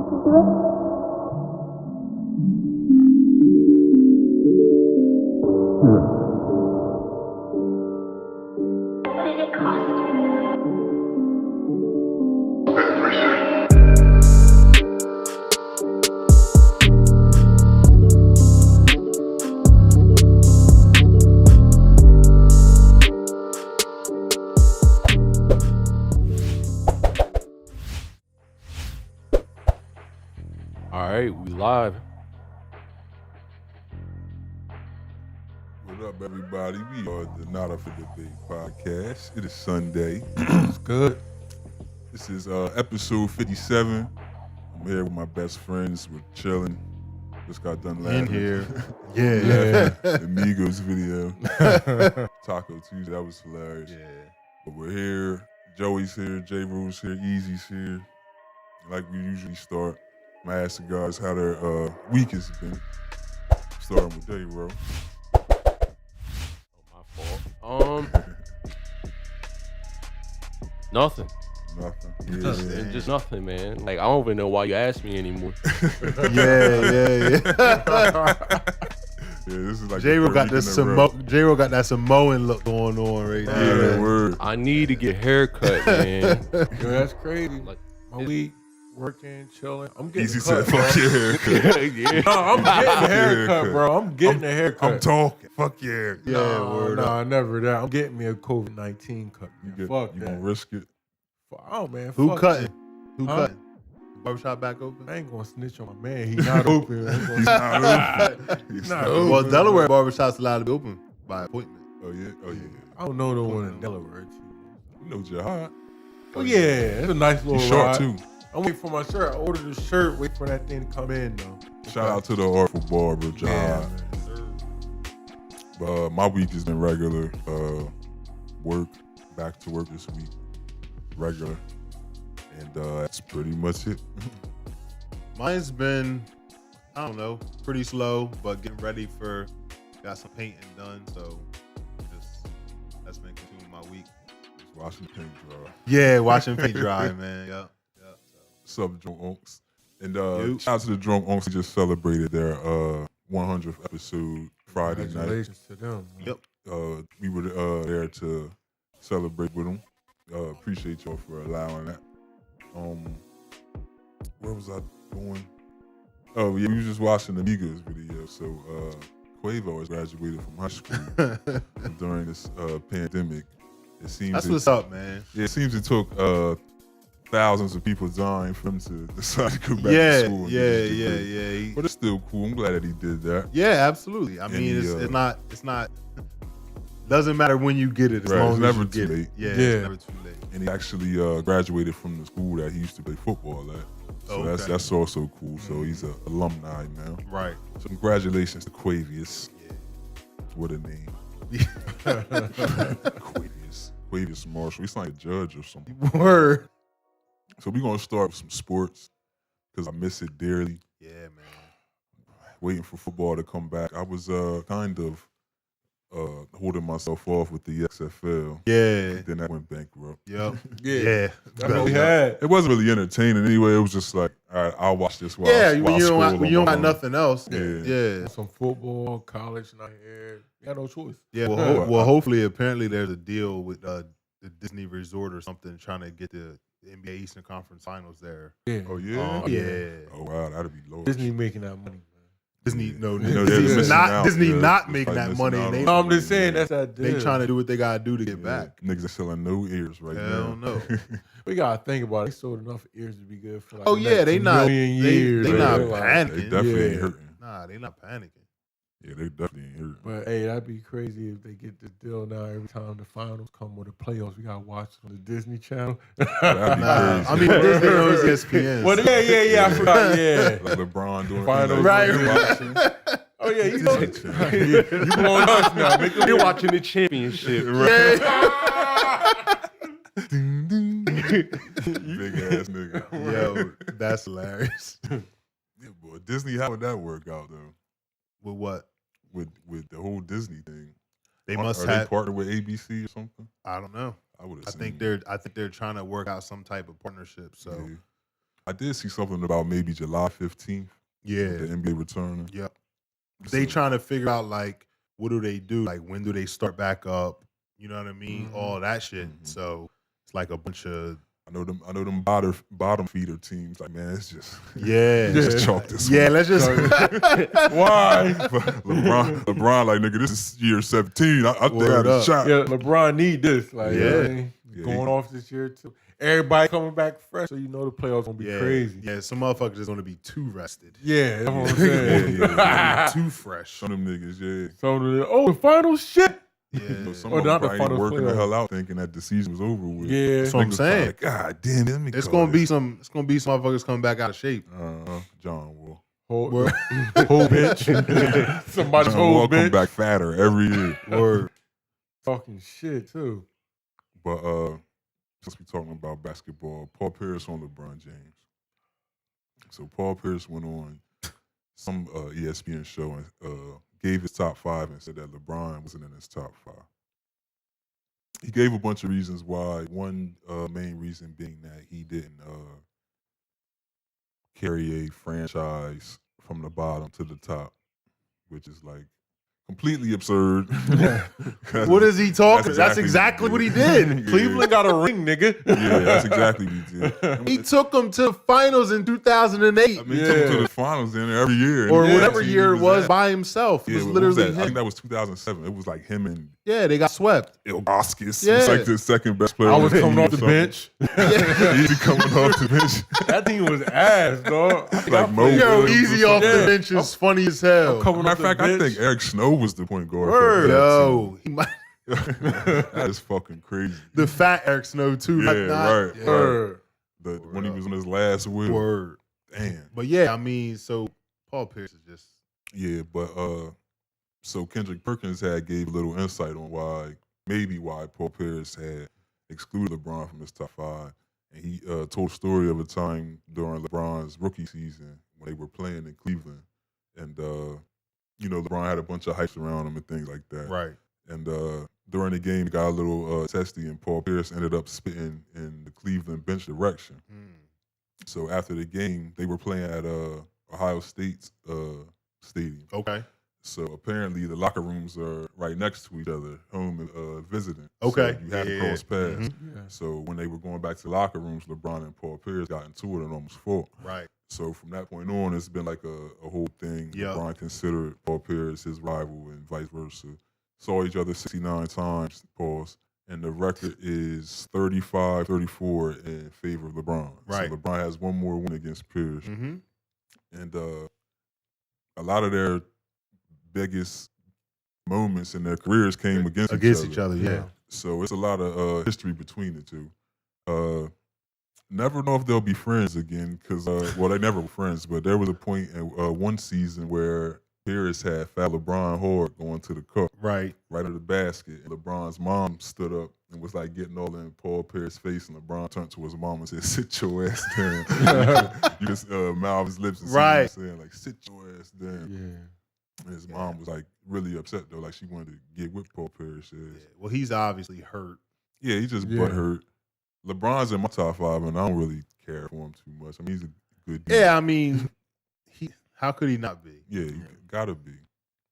What did it cost? All right, we live. What up, everybody? We are the Not Up for Debate podcast. It is Sunday. It's good. This is episode 57. I'm here with my best friends. We're chilling. Just got done laughing. In here. Yeah. The Migos video. Taco Tuesday. That was hilarious. Yeah. But we're here. Joey's here. J. Rule's here. Easy's here. Like we usually start. I'm gonna ask the guys how their week has been. Starting with J. Rule. My fault. Nothing. Nothing. It's just nothing, man. Like I don't even know why you asked me anymore. Yeah. Yeah, this is like J-Ro got this J-Ro got that Samoan look going on right now. Yeah, word. I need to get a haircut, man. Yo, that's crazy. Like, My week, working, chilling. I'm getting Easy cut, said, bro. fuck your haircut. yeah. No, I'm getting a haircut, haircut. bro. I'm getting a haircut. I'm talking. Fuck yeah. Nah, never that. I'm getting me a COVID-19 cut. Man. Fuck You that. gonna risk it? Oh, man. Who fuck cutting? that. Who Huh? cutting? Barbershop back open? I ain't gonna snitch on my man. He's not open. He's not open. He's Not not open. Well, Delaware barbershop's allowed to be open by appointment. Oh yeah. Oh yeah. I don't know the one in Delaware. You know Jihad. Oh, yeah. It's a nice little He's short ride. too. I'm waiting for my shirt. I ordered the shirt. Wait for that thing to come in, though. Shout out to the Artful Barber, Jihad. Yeah, man. My week has been regular. Work, back to work this week. Regular. And that's pretty much it. Mine's been, I don't know, pretty slow, but getting ready for, got some painting done, so that's been consuming my week. Just watching paint dry. Yeah, watching paint dry, man. Yep. What's up, Drunk Unks? And shout out to the Drunk Unks who just celebrated their 100th episode Friday night. Congratulations to them. Man. Yep. We were there to celebrate with them. Appreciate y'all for allowing that. Where was I going? Oh yeah, we was just watching the Migos video. So Quavo has graduated from high school during this pandemic. It seems That's what's up, man. Yeah, it seems it took thousands of people dying for him to decide to go back to school. and get his degree. Yeah. But it's still cool. I'm glad that he did that. Yeah, absolutely. I mean, it's not. Doesn't matter when you get it, as Right, long it's as never you too get late. it. Yeah, Yeah. it's never too late. And he actually graduated from the school that he used to play football at. So Oh, okay. that's also cool. So he's an alumni now. Right. So congratulations to Quavius. Yeah. What a name. Quavius Marshall. He's like a judge or something. Word. So we're going to start with some sports because I miss it dearly. Yeah, man. Waiting for football to come back. I was kind of holding myself off with the XFL. Yeah. Then that went bankrupt. Yep. Yeah. That's what we Yeah. had. It wasn't really entertaining anyway. It was just like, all right, I'll watch this while Yeah, while when you I don't, scroll when you on don't my got phone. nothing else. Yeah. Yeah. Some football, college night here. You got no choice. Yeah. Well, Hopefully, apparently, there's a deal with the Disney Resort or something trying to get the NBA Eastern Conference Finals there. Yeah. Oh, yeah? Yeah. Oh, wow, that'd be low. Disney making that money, man. Disney, no, You know, they're Disney missing not out. Disney Yeah, not it's making like that missing money. out And they, on No, I'm just saying Yeah. that's that they deal. trying to do what they gotta do to get back. Niggas are selling no ears right Hell now. no. We gotta think about it. They sold enough ears to be good for like Oh the yeah, next they not. million They years. not man. Like, panicking. They definitely ain't Yeah. hurting. Nah, they not panicking. Yeah, they definitely ain't hurting. But hey, that'd be crazy if they get this deal now. Every time the finals come or the playoffs, we gotta watch it on the Disney Channel. That'd be Nah, crazy. I mean Disney owns ESPN. Well, yeah, I forgot. Yeah. Like LeBron doing Finals. Right. Oh yeah, you know, Disney you blowing us now. Make them You're watching the championship. Big ass nigga. Yo, that's hilarious. Yeah, boy. Disney, how would that work out though? With what? With the whole Disney thing. They Are must they have. partnered with ABC or something? I don't know. I would I have. think they're trying to work out some type of partnership. So I did see something about maybe July 15th. Yeah. The NBA returning. Yep. They trying to figure out like what do they do? Like when do they start back up? You know what I mean? All that shit. So it's like a bunch of I know them bottom feeder teams. Like, man, it's just just chalk this. Yeah, let's just why? But LeBron, like nigga, this is year 17. I think I had a shot. Yeah, LeBron need this. Like, going off this year too. Everybody coming back fresh, so you know the playoffs gonna be crazy. Yeah, some motherfuckers is gonna be too rested. Yeah, that's what I'm saying. Too fresh. Some of them niggas, The final shit. Yeah, some of them probably working the hell out, thinking that the season was over with. Yeah, that's what I'm saying. Like, God damn it, it's gonna be some motherfuckers coming back out of shape. John Wall, whole bench, somebody's John whole Wall bench come back fatter every year. Word. Talking shit too. But since we're talking about basketball, Paul Pierce on LeBron James. So Paul Pierce went on some ESPN show and gave his top 5 and said that LeBron wasn't in his top 5. He gave a bunch of reasons why. One main reason being that he didn't carry a franchise from the bottom to the top, which is like completely absurd. What is he talking? That's exactly what he did. Cleveland got a ring, nigga. Yeah, that's exactly what he did. He took them to the finals in 2008. I mean, he took them to the finals in every year. Or whatever year it was by himself. It was literally him. I think that was 2007. It was like him and they got swept. Ilgauskas. Yeah. It's like the second best player. I was coming off the bench. Easy coming off the bench. That thing was ass, dog. Like Easy off the bench is funny as hell. Matter of fact, I think Eric Snow was the point guard. Yo, he might. That is fucking crazy. The fat Eric Snow too. Yeah, right. Right. When he was on his last will. Word. Damn. But yeah, I mean, so Paul Pierce is just. Yeah, but so Kendrick Perkins gave a little insight on why Paul Pierce had excluded LeBron from his top 5. And he told a story of a time during LeBron's rookie season when they were playing in Cleveland. And LeBron had a bunch of hypes around him and things like that. Right. And during the game, it got a little testy, and Paul Pierce ended up spitting in the Cleveland bench direction. So after the game, they were playing at Ohio State's stadium. Okay. So apparently the locker rooms are right next to each other, home and visiting. Okay. So you had to cross paths. Yeah. So when they were going back to the locker rooms, LeBron and Paul Pierce got into it and almost fought. Right. So from that point on, it's been like a whole thing. Yeah. LeBron considered Paul Pierce his rival and vice versa. Saw each other 69 times, pause. And the record is 35-34 in favor of LeBron. Right. So LeBron has one more win against Pierce. Mm-hmm. And a lot of their biggest moments in their careers came against each other. Yeah. So it's a lot of history between the two. Never know if they'll be friends again because, they never were friends, but there was a point in one season where Pierce had fouled LeBron hard going to the cup. Right. Right under the basket. And LeBron's mom stood up and was like getting all in Paul Pierce's face, and LeBron turned to his mom and said, "Sit your ass down." You just mouth his lips and see what I'm saying, like, "Sit your ass down." Yeah. And his mom was like really upset though, like she wanted to get with Paul Pierce. Well, he's obviously hurt. Yeah, he just butt hurt. LeBron's in my top 5, and I don't really care for him too much. I mean, he's a good dude. Yeah, I mean, how could he not be? Yeah, you gotta be.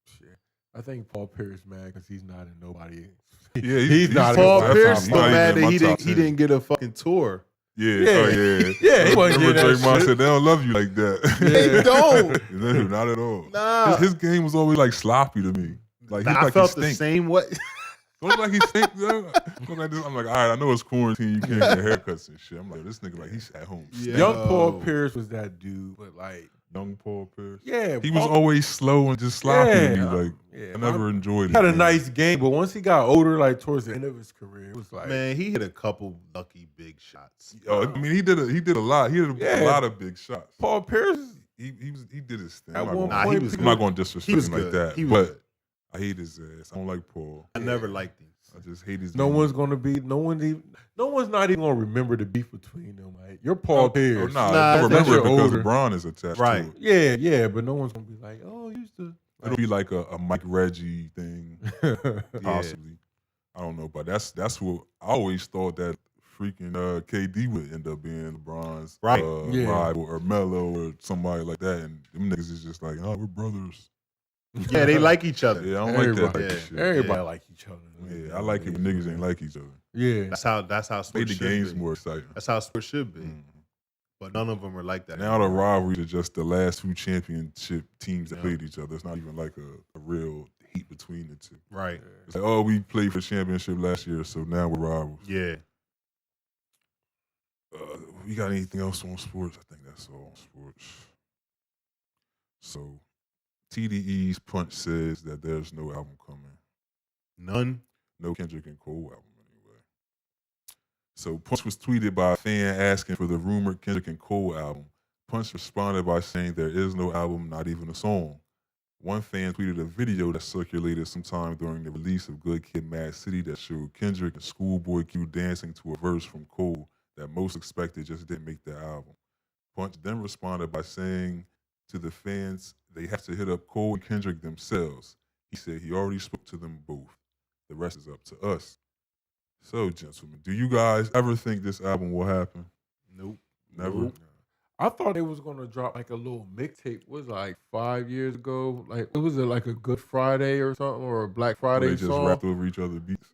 Shit. I think Paul Pierce mad because he's not in nobody. Yeah, he's not. Paul in Pierce he's so not mad even in that my top he didn't get a fucking tour. Yeah, Yeah. oh yeah. Yeah, he wasn't Remember getting that Draymond shit. said they don't love you like that. They don't. No, not at all. Nah. His game was always like sloppy to me. Like I like felt he the stink. same way. Look like he stink. I'm like, all right, I know it's quarantine. You can't get haircuts and shit. I'm like, this nigga, like, he's at home. Yeah. Young Paul Pierce was that dude, but like, Young Paul Pierce. yeah, He was always slow and just sloppy to me. Yeah. Like, Yeah, I never enjoyed he it. had a man. nice game, but once he got older, like towards the end of his career, it was like, Man, he hit a couple lucky big shots. Oh, I mean, he did a lot. He did a lot of big shots. Paul Pierce. He did his thing. At I'm one not point, gonna- I'm not going to disrespect he was him like good. that. He was But good. I hate his ass. I don't like Paul. I never liked him. I just hate his. No dude. one's not even gonna remember the beef between them. Like, you're Paul Pierce. Nah, Nah, I don't that's remember it your because older. LeBron is attached Right. to it. Yeah, but no one's gonna be like, oh, you used to. It'll be like a Mike Reggie thing, possibly. I don't know, but that's what I always thought that freaking KD would end up being LeBron's Right. rival or Melo or somebody like that, and them niggas is just like, oh, we're brothers. Yeah, they like each other. Yeah, I don't like that type Yeah. of shit. Everybody like each other. Yeah, I like it when niggas ain't like each other. Yeah. That's how Made sports the should games be. more exciting. That's how sports should be. Mm. But none of them are like that. Now the anymore. rivalries are just the last two championship teams that Yeah. played each other. It's not even like a real heat between the two. Right. It's like, oh, we played for the championship last year, so now we're rivals. Yeah. We got anything else on sports? I think that's all on sports. So, TDE's Punch says that there's no album coming. None. No Kendrick and Cole album anyway. So, Punch was tweeted by a fan asking for the rumored Kendrick and Cole album. Punch responded by saying there is no album, not even a song. One fan tweeted a video that circulated sometime during the release of Good Kid, Mad City that showed Kendrick and Schoolboy Q dancing to a verse from Cole that most expected just didn't make the album. Punch then responded by saying to the fans they have to hit up Cole and Kendrick themselves. He said he already spoke to them both. The rest is up to us. So, gentlemen, do you guys ever think this album will happen? Nope. Never? Nope. I thought they was gonna drop like a little mixtape. Was it like 5 years ago? Like it was like a Good Friday or something, or a Black Friday They just song. rapped over each other beats?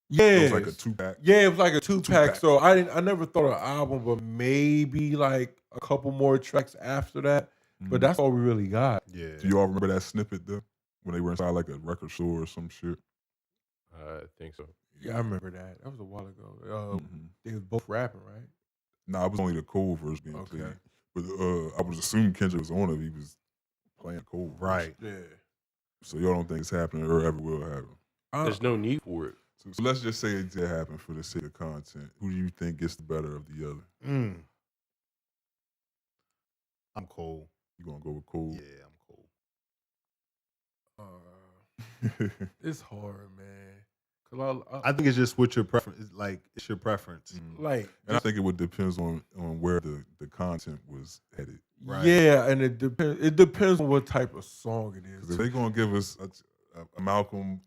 Yeah, It was like a 2-pack? Yeah, it was like a two-pack. Two-pack. So I never thought of an album, but maybe like a couple more tracks after that. But that's all we really got. Yeah. Do you all remember that snippet though? When they were inside like a record store or some shit? I think so. Yeah, I remember that. That was a while ago. Mhm. They was both rapping, right? Nah, it was only the Cole verse being Okay. played. But I was assuming Kendrick was on it. He was playing Cole verse. Right. Yeah. So y'all don't think it's happening or ever will happen? There's no need for it. So let's just say it did happen for the sake of content. Who do you think gets the better of the other? I'm Cole. You gonna go with Cole? Yeah, I'm Cole. It's hard, man. Cause I think it's just what your preference is. Like, it's your preference. like, And I think it would depend on where the content was headed. Right. yeah, and it depends. It depends on what type of song it Because is. if they're gonna give us a Malcolm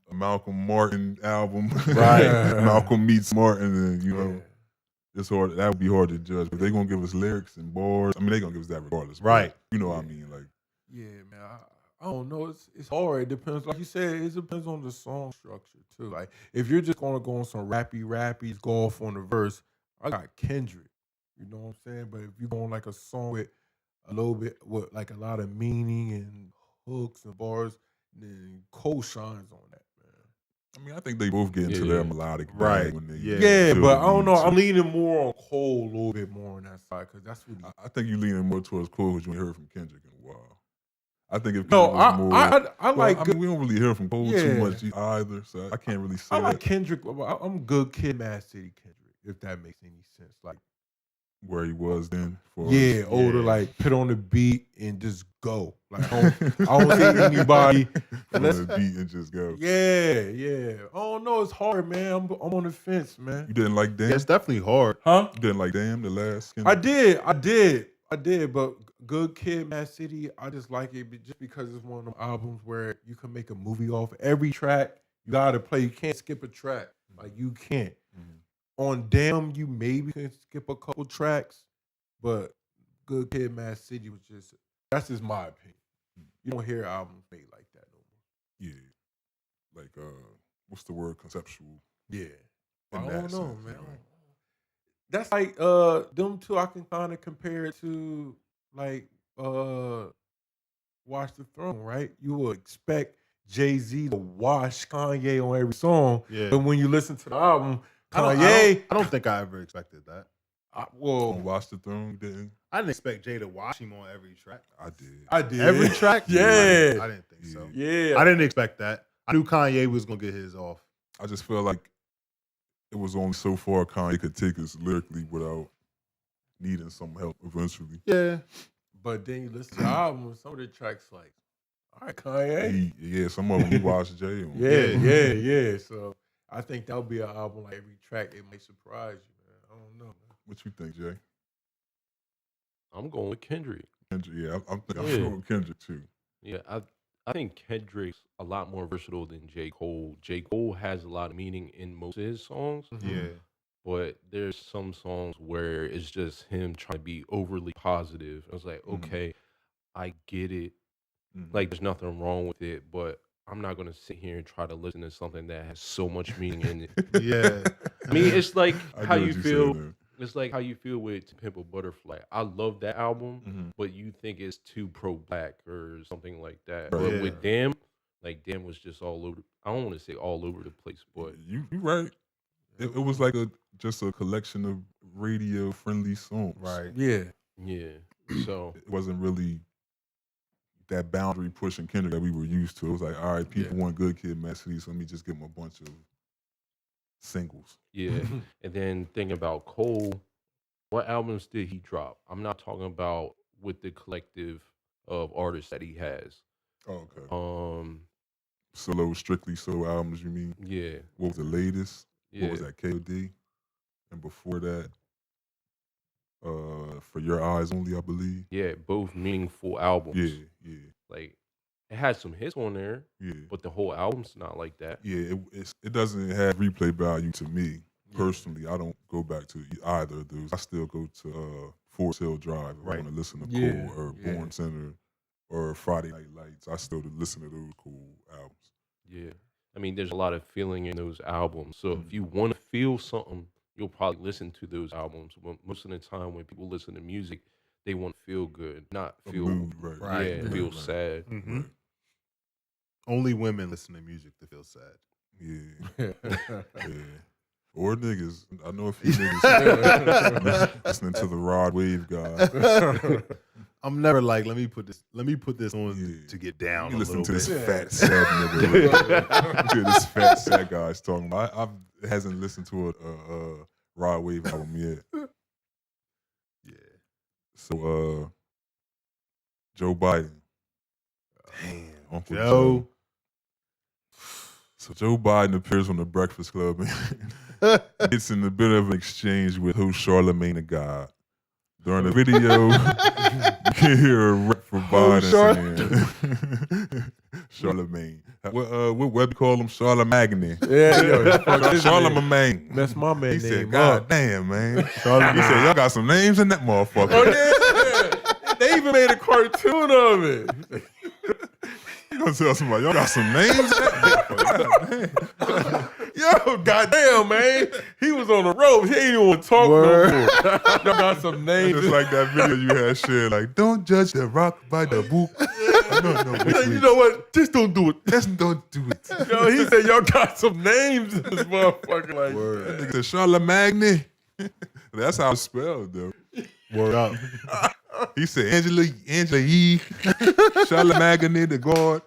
Martin album, Right. Malcolm meets Martin, then you know Yeah. it's hard. That would be hard to judge. But they're gonna give us lyrics and bars. I mean, they're gonna give us that regardless. but Right. You know what I mean? Like, Yeah, man. I don't know. It's hard. It depends. Like you said, it depends on the song structure too. Like if you're just gonna go on some rappies, go off on the verse, I got Kendrick. You know what I'm saying? But if you're going like a song with a little bit with like a lot of meaning and hooks and bars, then Cole shines on that, man. I mean, I think they both get into Yeah. their melodic Right. bag when they Yeah, feel but the I don't need know. to. I'm leaning more on Cole a little bit more on that side because that's what he. I think you leaning more towards Cole because you ain't heard from Kendrick in a while. I think if No, Kendrick was more, I like. I mean, we don't really hear from Cole Yeah. too much either, so I can't really say I like that. Kendrick. I'm Good Kid, Mad City Kendrick. If that makes any sense, like Where he was then. yeah, older, yeah. like put on the beat and just go. Like I don't see anybody. on Let's- the beat and just go. Yeah. Oh no, it's hard, man. I'm on the fence, man. You didn't like Damn? Yeah, it's definitely hard. Huh? You didn't like Damn, the last I Kendrick? did. But Good Kid, Mad City, I just like it just because it's one of them albums where you can make a movie off every track. You gotta play. You can't skip a track. Like you can't. Mhm. On Damn, you maybe can skip a couple tracks, but Good Kid, Mad City was that's just my opinion. You don't hear albums made like that no more. Yeah. Like, what's the word? Conceptual. Yeah. In I that don't know, sense, man. anyway. That's like them two I can kind of compare it to like Watch the Throne, right? You would expect Jay-Z to wash Kanye on every song, Yeah. but when you listen to the album, I Kanye, don't think I ever expected that. On Watch the Throne, you didn't? I didn't expect Jay to watch him on every track. I did. I did Every track? Yeah. I didn't think so. Yeah, I didn't expect that. I knew Kanye was gonna get his off. I just feel like it was only so far Kanye could take us lyrically without needing some help eventually. Yeah. but then you listen to the album, some of the tracks like, all right, Kanye, Yeah, some of them he watched Jay on. yeah. So I think that'll be an album like every track. It might surprise you, man. I don't know, man. What you think, Jay? I'm going with Kendrick. Kendrick, yeah, I'm Yeah. going with Kendrick too. Yeah, I think Kendrick's a lot more versatile than J. Cole. J. Cole has a lot of meaning in most of his songs, Mhm. Yeah. but there's some songs where it's just him trying to be overly positive. I was like, Mhm. okay, I get it. Mhm. Like, there's nothing wrong with it, but I'm not gonna sit here and try to listen to something that has so much meaning in it. Yeah. I mean, it's like I how get what you you feel. saying It's like how you feel with To Pimp a Butterfly. I love that album, there. but you think it's too pro-black or something like that. Right. But Yeah. with Damn, like Damn was just all over. I don't want to say all over the place, but You right. It was like just a collection of radio friendly songs. Right. Yeah. yeah. So It wasn't really that boundary pushing Kendrick that we were used to. It was like, all right, people want Good Kid, Mad City, so let me just give them a bunch of singles. yeah, and then thinking about Cole, what albums did he drop? I'm not talking about with the collective of artists that he has. Oh, okay. Um, Strictly solo albums, you mean? yeah, What was the latest? yeah, What was that, KOD? And before that, For Your Eyes Only, I believe. yeah, both meaningful albums. Yeah. Like, it has some hits on there, Yeah. but the whole album's not like that. Yeah, it doesn't have replay value to me personally. I don't go back to either of those. I still go to Forest Hill Drive if I want to listen to Cole or Born Center or Friday Night Lights. I still listen to those cool albums. Yeah. I mean, there's a lot of feeling in those albums. So if you want to feel something, you'll probably listen to those albums. But most of the time, when people listen to music, they want to feel good, not A feel mood, right. yeah, Right, feel right. sad. Mm-hmm. Right. Only women listen to music to feel sad. Yeah. Yeah. Or niggas. I know a few niggas listening to the Rod Wave guy. I'm never like, let me put this on to get down You a listen little to bit. this fat sad nigga. Look at this fat sad guy's talking about. I hasn't listened to a Rod Wave album yet. Yeah. So Joe Biden. Damn. Uncle Joe. Joe. So Joe Biden appears on the Breakfast Club and gets in a bit of an exchange with host Charlamagne the God. During the video, you can hear a rep for Biden saying, Charlamagne. What web you call him? Charlamagne. Charlamagne. That's my man. He said, name God up. damn, man. He said, y'all got some names in that motherfucker. Oh yeah. They even made a cartoon of it. You gonna tell somebody, y'all got some names in that motherfucker. Yo, goddamn, man. He was on the ropes. He ain't even want to talk no more. Y'all got some names. Just like that video you had shared, like, don't judge the rock by the book. No, He said, you know what? Just don't do it. just don't do it. Yo, he said, y'all got some names in this motherfucker. Like, That nigga said Charlamagne. That's how it's spelled, though. Word up. He said Angela E. Charlamagne the God.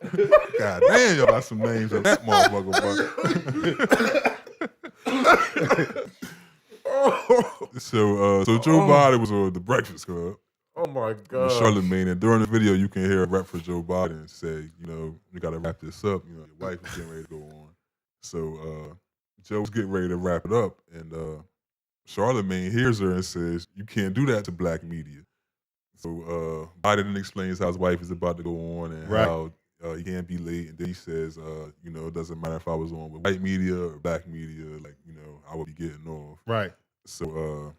God damn, y'all got some names on that motherfucker. So Joe Biden was on the Breakfast Club. oh my with God. Charlamagne, and during the video, you can hear a rep for Joe Biden say, you know, we got to wrap this up. You know, your wife is getting ready to go on. So Joe's getting ready to wrap it up, and Charlamagne hears her and says, you can't do that to black media. So Biden explains how his wife is about to go on and how he can't be late. And then he says, you know, it doesn't matter if I was on with white media or black media, like, you know, I would be getting off. Right. So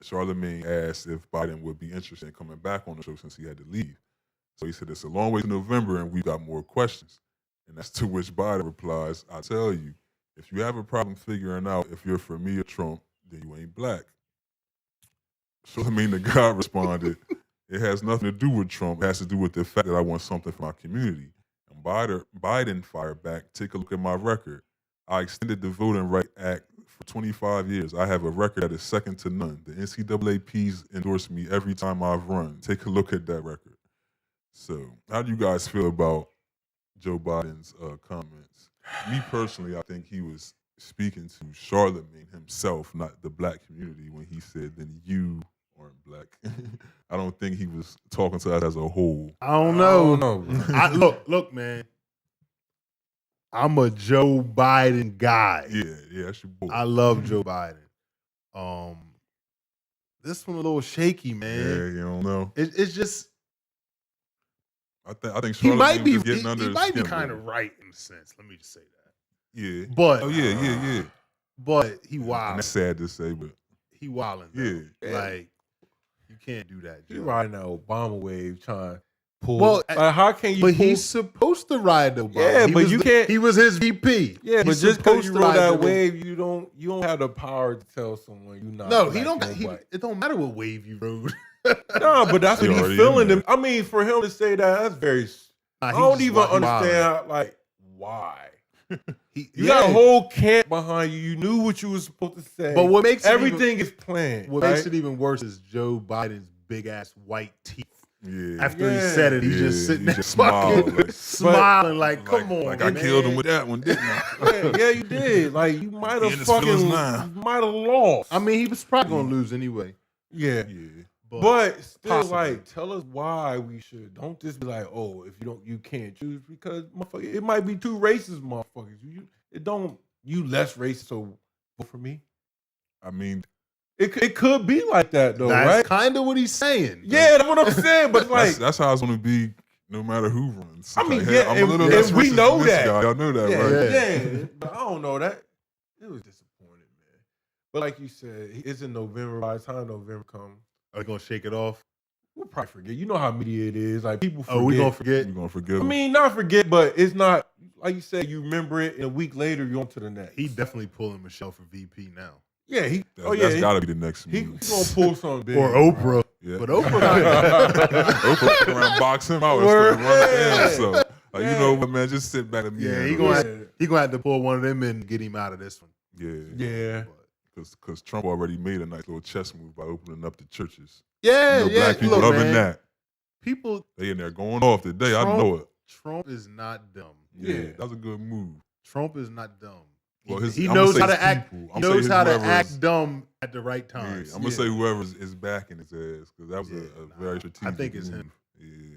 Charlamagne asked if Biden would be interested in coming back on the show since he had to leave. So he said, it's a long way to November and we've got more questions. And that's to which Biden replies, I tell you, if you have a problem figuring out if you're for me or Trump, then you ain't black. Charlamagne the God responded, it has nothing to do with Trump. It has to do with the fact that I want something for my community. And Biden fired back, take a look at my record. I extended the Voting Rights Act for 25 years. I have a record that is second to none. The NCAAP's endorsed me every time I've run. Take a look at that record. So how do you guys feel about Joe Biden's comments? Me personally, I think he was speaking to Charlamagne himself, not the black community, when he said, then you aren't black. I don't think he was talking to us as a whole. I don't know. No. Look, man. I'm a Joe Biden guy. Yeah, that's your boy. I love Joe Biden. This one a little shaky, Yeah, man. you don't know. It's just I think he might Charlamagne be was getting under he his might be skin a kind little. of right in a sense. Let me just say that. Yeah. But Oh yeah. but he And wild. that's sad to say, but He wilding. Yeah. Like you can't do that. He Joe. riding that Obama wave trying to pull. Well, like, how can you But pull? he's supposed to ride the Obama. Yeah, He but was you can't. He was his VP. Yeah, but He's just because supposed you to rode ride that the- wave, you don't have the power to tell someone you not. No, black, he don't. you black. It don't matter what wave you rode. No, but that's He what already he's feeling. in there. I mean, for him to say that, that's very. I don't even understand. Like, why? You got a whole camp behind you. You knew what you were supposed to say. But what makes everything is planned. What right? makes it even worse is Joe Biden's big ass white teeth. yeah. After he said it, he's just sitting there just fucking smiled, smiling, come on, like I man. killed him with that one, didn't I? yeah, you did. Like you might He in have his fucking, feelings you now. might have lost. I mean, he was probably gonna lose anyway. Yeah. Yeah. But still, possibly. like, tell us why we should. Don't just be like, oh, if you can't choose because motherfucker, it might be two racist motherfuckers. You less racist, so vote for me. I mean, It could be like that though, That's right? kind of what he's saying. Yeah, that's what I'm saying. But like, that's how it's gonna be no matter who runs. I mean, Like, yeah, I'm and- a little and less we racist know than this that. guy. Y'all know that, yeah, right? yeah. But I don't know that. It was disappointing, man. But like you said, it's in November. By the time November comes, Are you gonna shake it off? we'll probably forget. You know how media it is. Like people forget. Oh, we gonna forget? We're gonna forgive I him. mean, not forget, but it's not like you said. You remember it, and a week later, you're on to the next. He definitely pulling Michelle for VP now. Yeah, That's gotta be the next He's move. gonna pull something big. Or Oprah. Yeah. But Oprah. Oprah around box him out and Word. start running him. So, like, Yeah. you know what, man? Just sit back and be Yeah, handled. he gonna have to pull one of them in and get him out of this one. Yeah. Yeah. Because Trump already made a nice little chess move by opening up the churches. Yeah, You know, black people look, loving man, that. People, They in there going off today. I know it. Trump is not dumb. Yeah, that was a good move. Trump is not dumb. Well, He I'ma knows say how his to act. people. He I'ma say knows how to whoever act is- dumb at the right Yeah, times. I'm gonna say whoever is backing his ass because that was a very strategic. I think it's move. him. Yeah,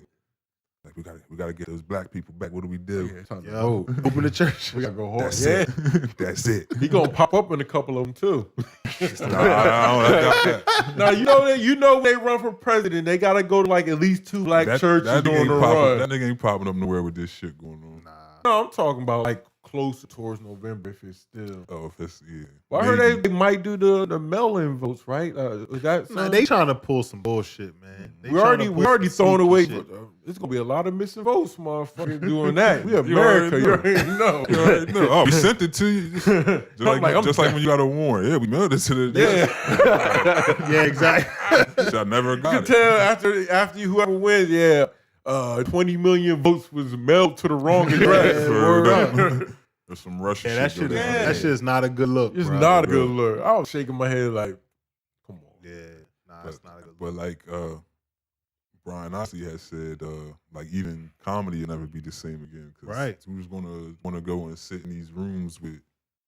like we gotta get those black people back. What do we do? Yeah, it's time to Yeah. vote. Open the church. We gotta go hard. That's Yeah, it. That's it. he gonna pop up in a couple of them too. Nah, I got that. Now you know when they run for president, they gotta go to like at least two black churches that nigga during ain't the popping. run. That nigga ain't popping up nowhere with this shit going on. No, I'm talking about like closer towards November if it's still. Oh, if it's Well, I heard they might do the mail-in votes, right? Is that Nah, they trying to pull some bullshit, man. They we trying to already pull some throwing away. sneaky shit. It's gonna be a lot of missing votes, motherfuckers, doing that. We You America, you already already know. You already know. Oh, we sent it to you. Just like when you got a warrant. Yeah, we mailed it to the. Yeah, Yeah, exactly. I never you got can it. tell after whoever wins, 20 million votes was mailed to the wrong address. Word Word up. up. There's some Russian Yeah, that shit. shit, going on. that shit is not a good look. It's bro. not a good Bro. look. I was shaking my head like, come on. Yeah, nah, it's not a good look. But like Brian Osley has said, like even comedy will never be the same again. Cause Right. Who's gonna want to go and sit in these rooms with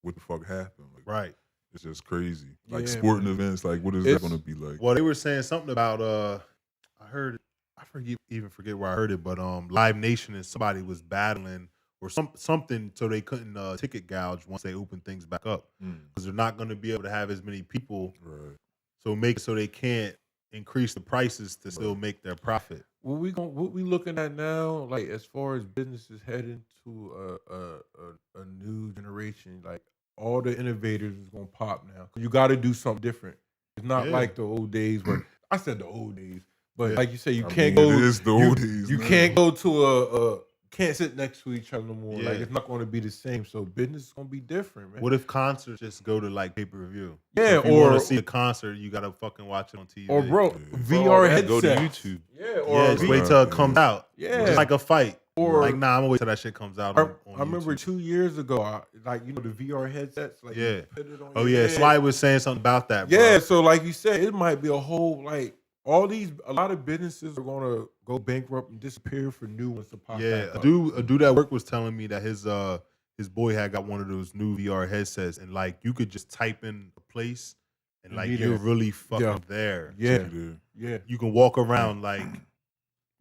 what the fuck happened? Like, Right. It's just crazy. Like Yeah, sporting man. events, like what is It's- that gonna be like? Well, they were saying something about I heard I forget where I heard it, but Live Nation and somebody was battling or something so they couldn't ticket gouge once they open things back up because they're not going to be able to have as many people. Right. So make it so they can't increase the prices to still make their profit. What we looking at now, like as far as businesses heading to a new generation, like all the innovators is gonna pop now. You got to do something different. It's not Yeah. like the old days where I said the old days, but Yeah. like you say, you I can't mean, go. It is the old days. You man. can't go to can't sit next to each other no more. Like Yeah. it's not going to be the same. So business is going to be different, man. What if concerts just go to like pay-per-view? Yeah, So if you want or to see a concert, you got to fucking watch it on TV. or bro, Yeah. VR headsets. Go to YouTube. Yeah, or Yeah, just wait till it comes out. Yeah. Just like a fight. Or- like, nah, I'm gonna wait till that shit comes out. I On remember YouTube. 2 years ago, the VR headsets. Like Yeah. you put it on Oh your yeah, head. somebody was saying something about that. Bro. Yeah, so like you said, it might be a whole like a lot of businesses are gonna go bankrupt and disappear for new ones to pop. Yeah, back a up. dude at work was telling me that his boy had got one of those new VR headsets, and like you could just type in a place, and like be you're there. really fucking Yeah. there. Yeah, Yeah. yeah, You can walk around like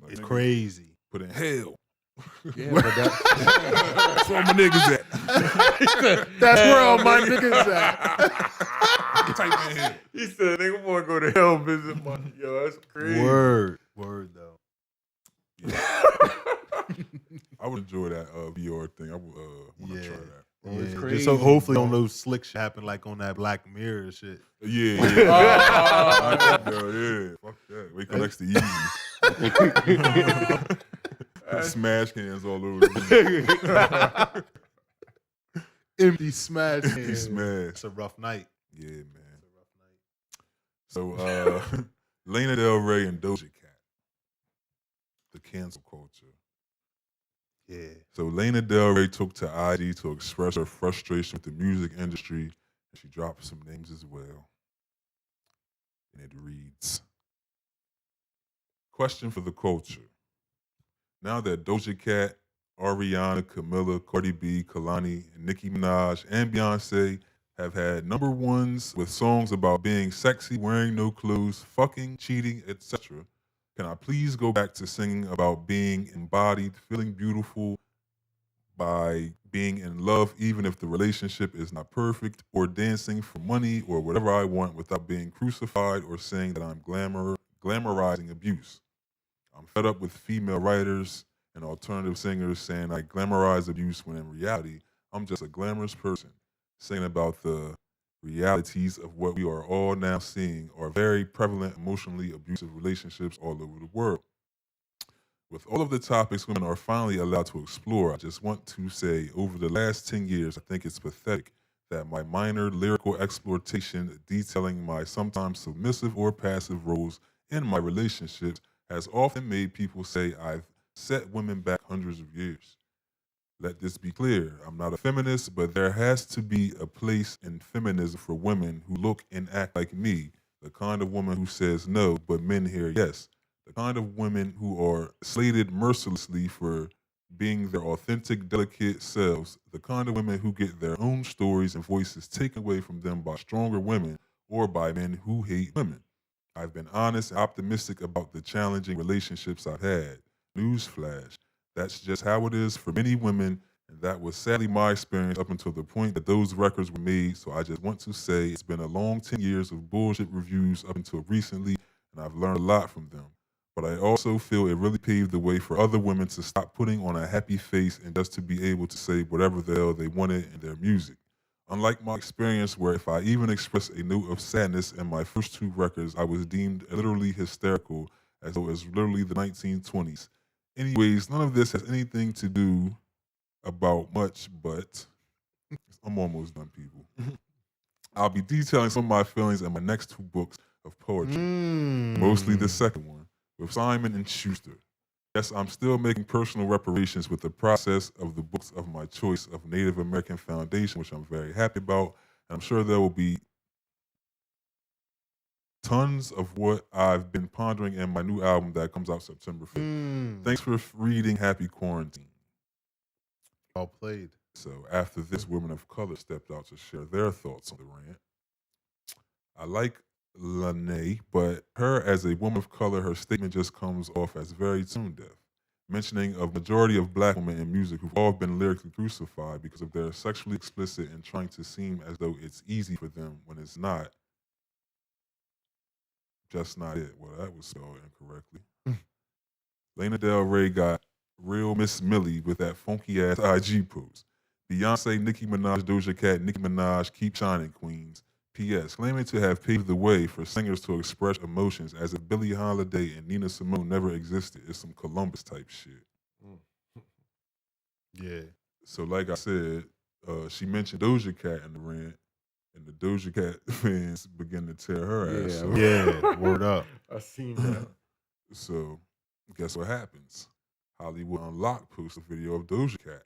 Like, it's nigga, crazy. Put in hell. yeah. But That's where my niggas at. That's where all my niggas at. Type in hell. he said, "Nigga want to go to hell visit my yo." That's crazy. Word though. I would enjoy that VR thing. I would want to Yeah. try that. Oh, it's Yeah, crazy, just so hopefully bro. don't no slick shit happen like on that Black Mirror shit. Yeah. Yeah. Fuck that. Wake up next to Easy. Smash cans all over the room. Empty smash. Empty smash. It's a rough night. Yeah, man. So, Lana Del Rey and Doja Cat. The cancel culture. Yeah. So Lana Del Rey took to IG to express her frustration with the music industry, and she dropped some names as well. And it reads, question for the culture. Now that Doja Cat, Ariana, Camila, Cardi B, Kalani, and Nicki Minaj, and Beyonce have had number ones with songs about being sexy, wearing no clothes, fucking, cheating, etc., can I please go back to singing about being embodied, feeling beautiful by being in love, even if the relationship is not perfect, or dancing for money or whatever I want without being crucified or saying that I'm glamorizing abuse? I'm fed up with female writers and alternative singers saying I glamorize abuse when in reality, I'm just a glamorous person singing about the realities of what we are all now seeing are very prevalent emotionally abusive relationships all over the world. With all of the topics women are finally allowed to explore, I just want to say over the last 10 years, I think it's pathetic that my minor lyrical exploitation detailing my sometimes submissive or passive roles in my relationships has often made people say I've set women back hundreds of years. Let this be clear, I'm not a feminist, but there has to be a place in feminism for women who look and act like me, the kind of woman who says no, but men hear yes, the kind of women who are slated mercilessly for being their authentic, delicate selves, the kind of women who get their own stories and voices taken away from them by stronger women or by men who hate women. I've been honest and optimistic about the challenging relationships I've had. Newsflash. That's just how it is for many women, and that was sadly my experience up until the point that those records were made. So I just want to say it's been a long 10 years of bullshit reviews up until recently, and I've learned a lot from them. But I also feel it really paved the way for other women to stop putting on a happy face and just to be able to say whatever the hell they wanted in their music. Unlike my experience where if I even expressed a note of sadness in my first two records, I was deemed literally hysterical as though it was literally the 1920s. Anyways, none of this has anything to do about much, but I'm almost done, people. I'll be detailing some of my feelings in my next two books of poetry, mostly the second one, with Simon and Schuster. Yes, I'm still making personal reparations with the process of the books of my choice of Native American Foundation, which I'm very happy about. And I'm sure there will be tons of what I've been pondering in my new album that comes out September 5th. Thanks for reading. Happy quarantine. Well played. So after this, women of color stepped out to share their thoughts on the rant. I like Lanae, but her as a woman of color, her statement just comes off as very tone deaf, mentioning a majority of black women in music who've all been lyrically crucified because of their sexually explicit and trying to seem as though it's easy for them when it's not. Just not it. Well, that was spelled incorrectly. Lana Del Rey got real Miss Millie with that funky ass IG post. Beyonce, Nicki Minaj, Doja Cat, Nicki Minaj, keep shining, queens. P.S. Claiming to have paved the way for singers to express emotions as if Billie Holiday and Nina Simone never existed is some Columbus type shit. Yeah. So like I said, she mentioned Doja Cat in the rant, and the Doja Cat fans begin to tear her ass up. Yeah, word up. I seen that. So guess what happens? Hollywood Unlocked posts a video of Doja Cat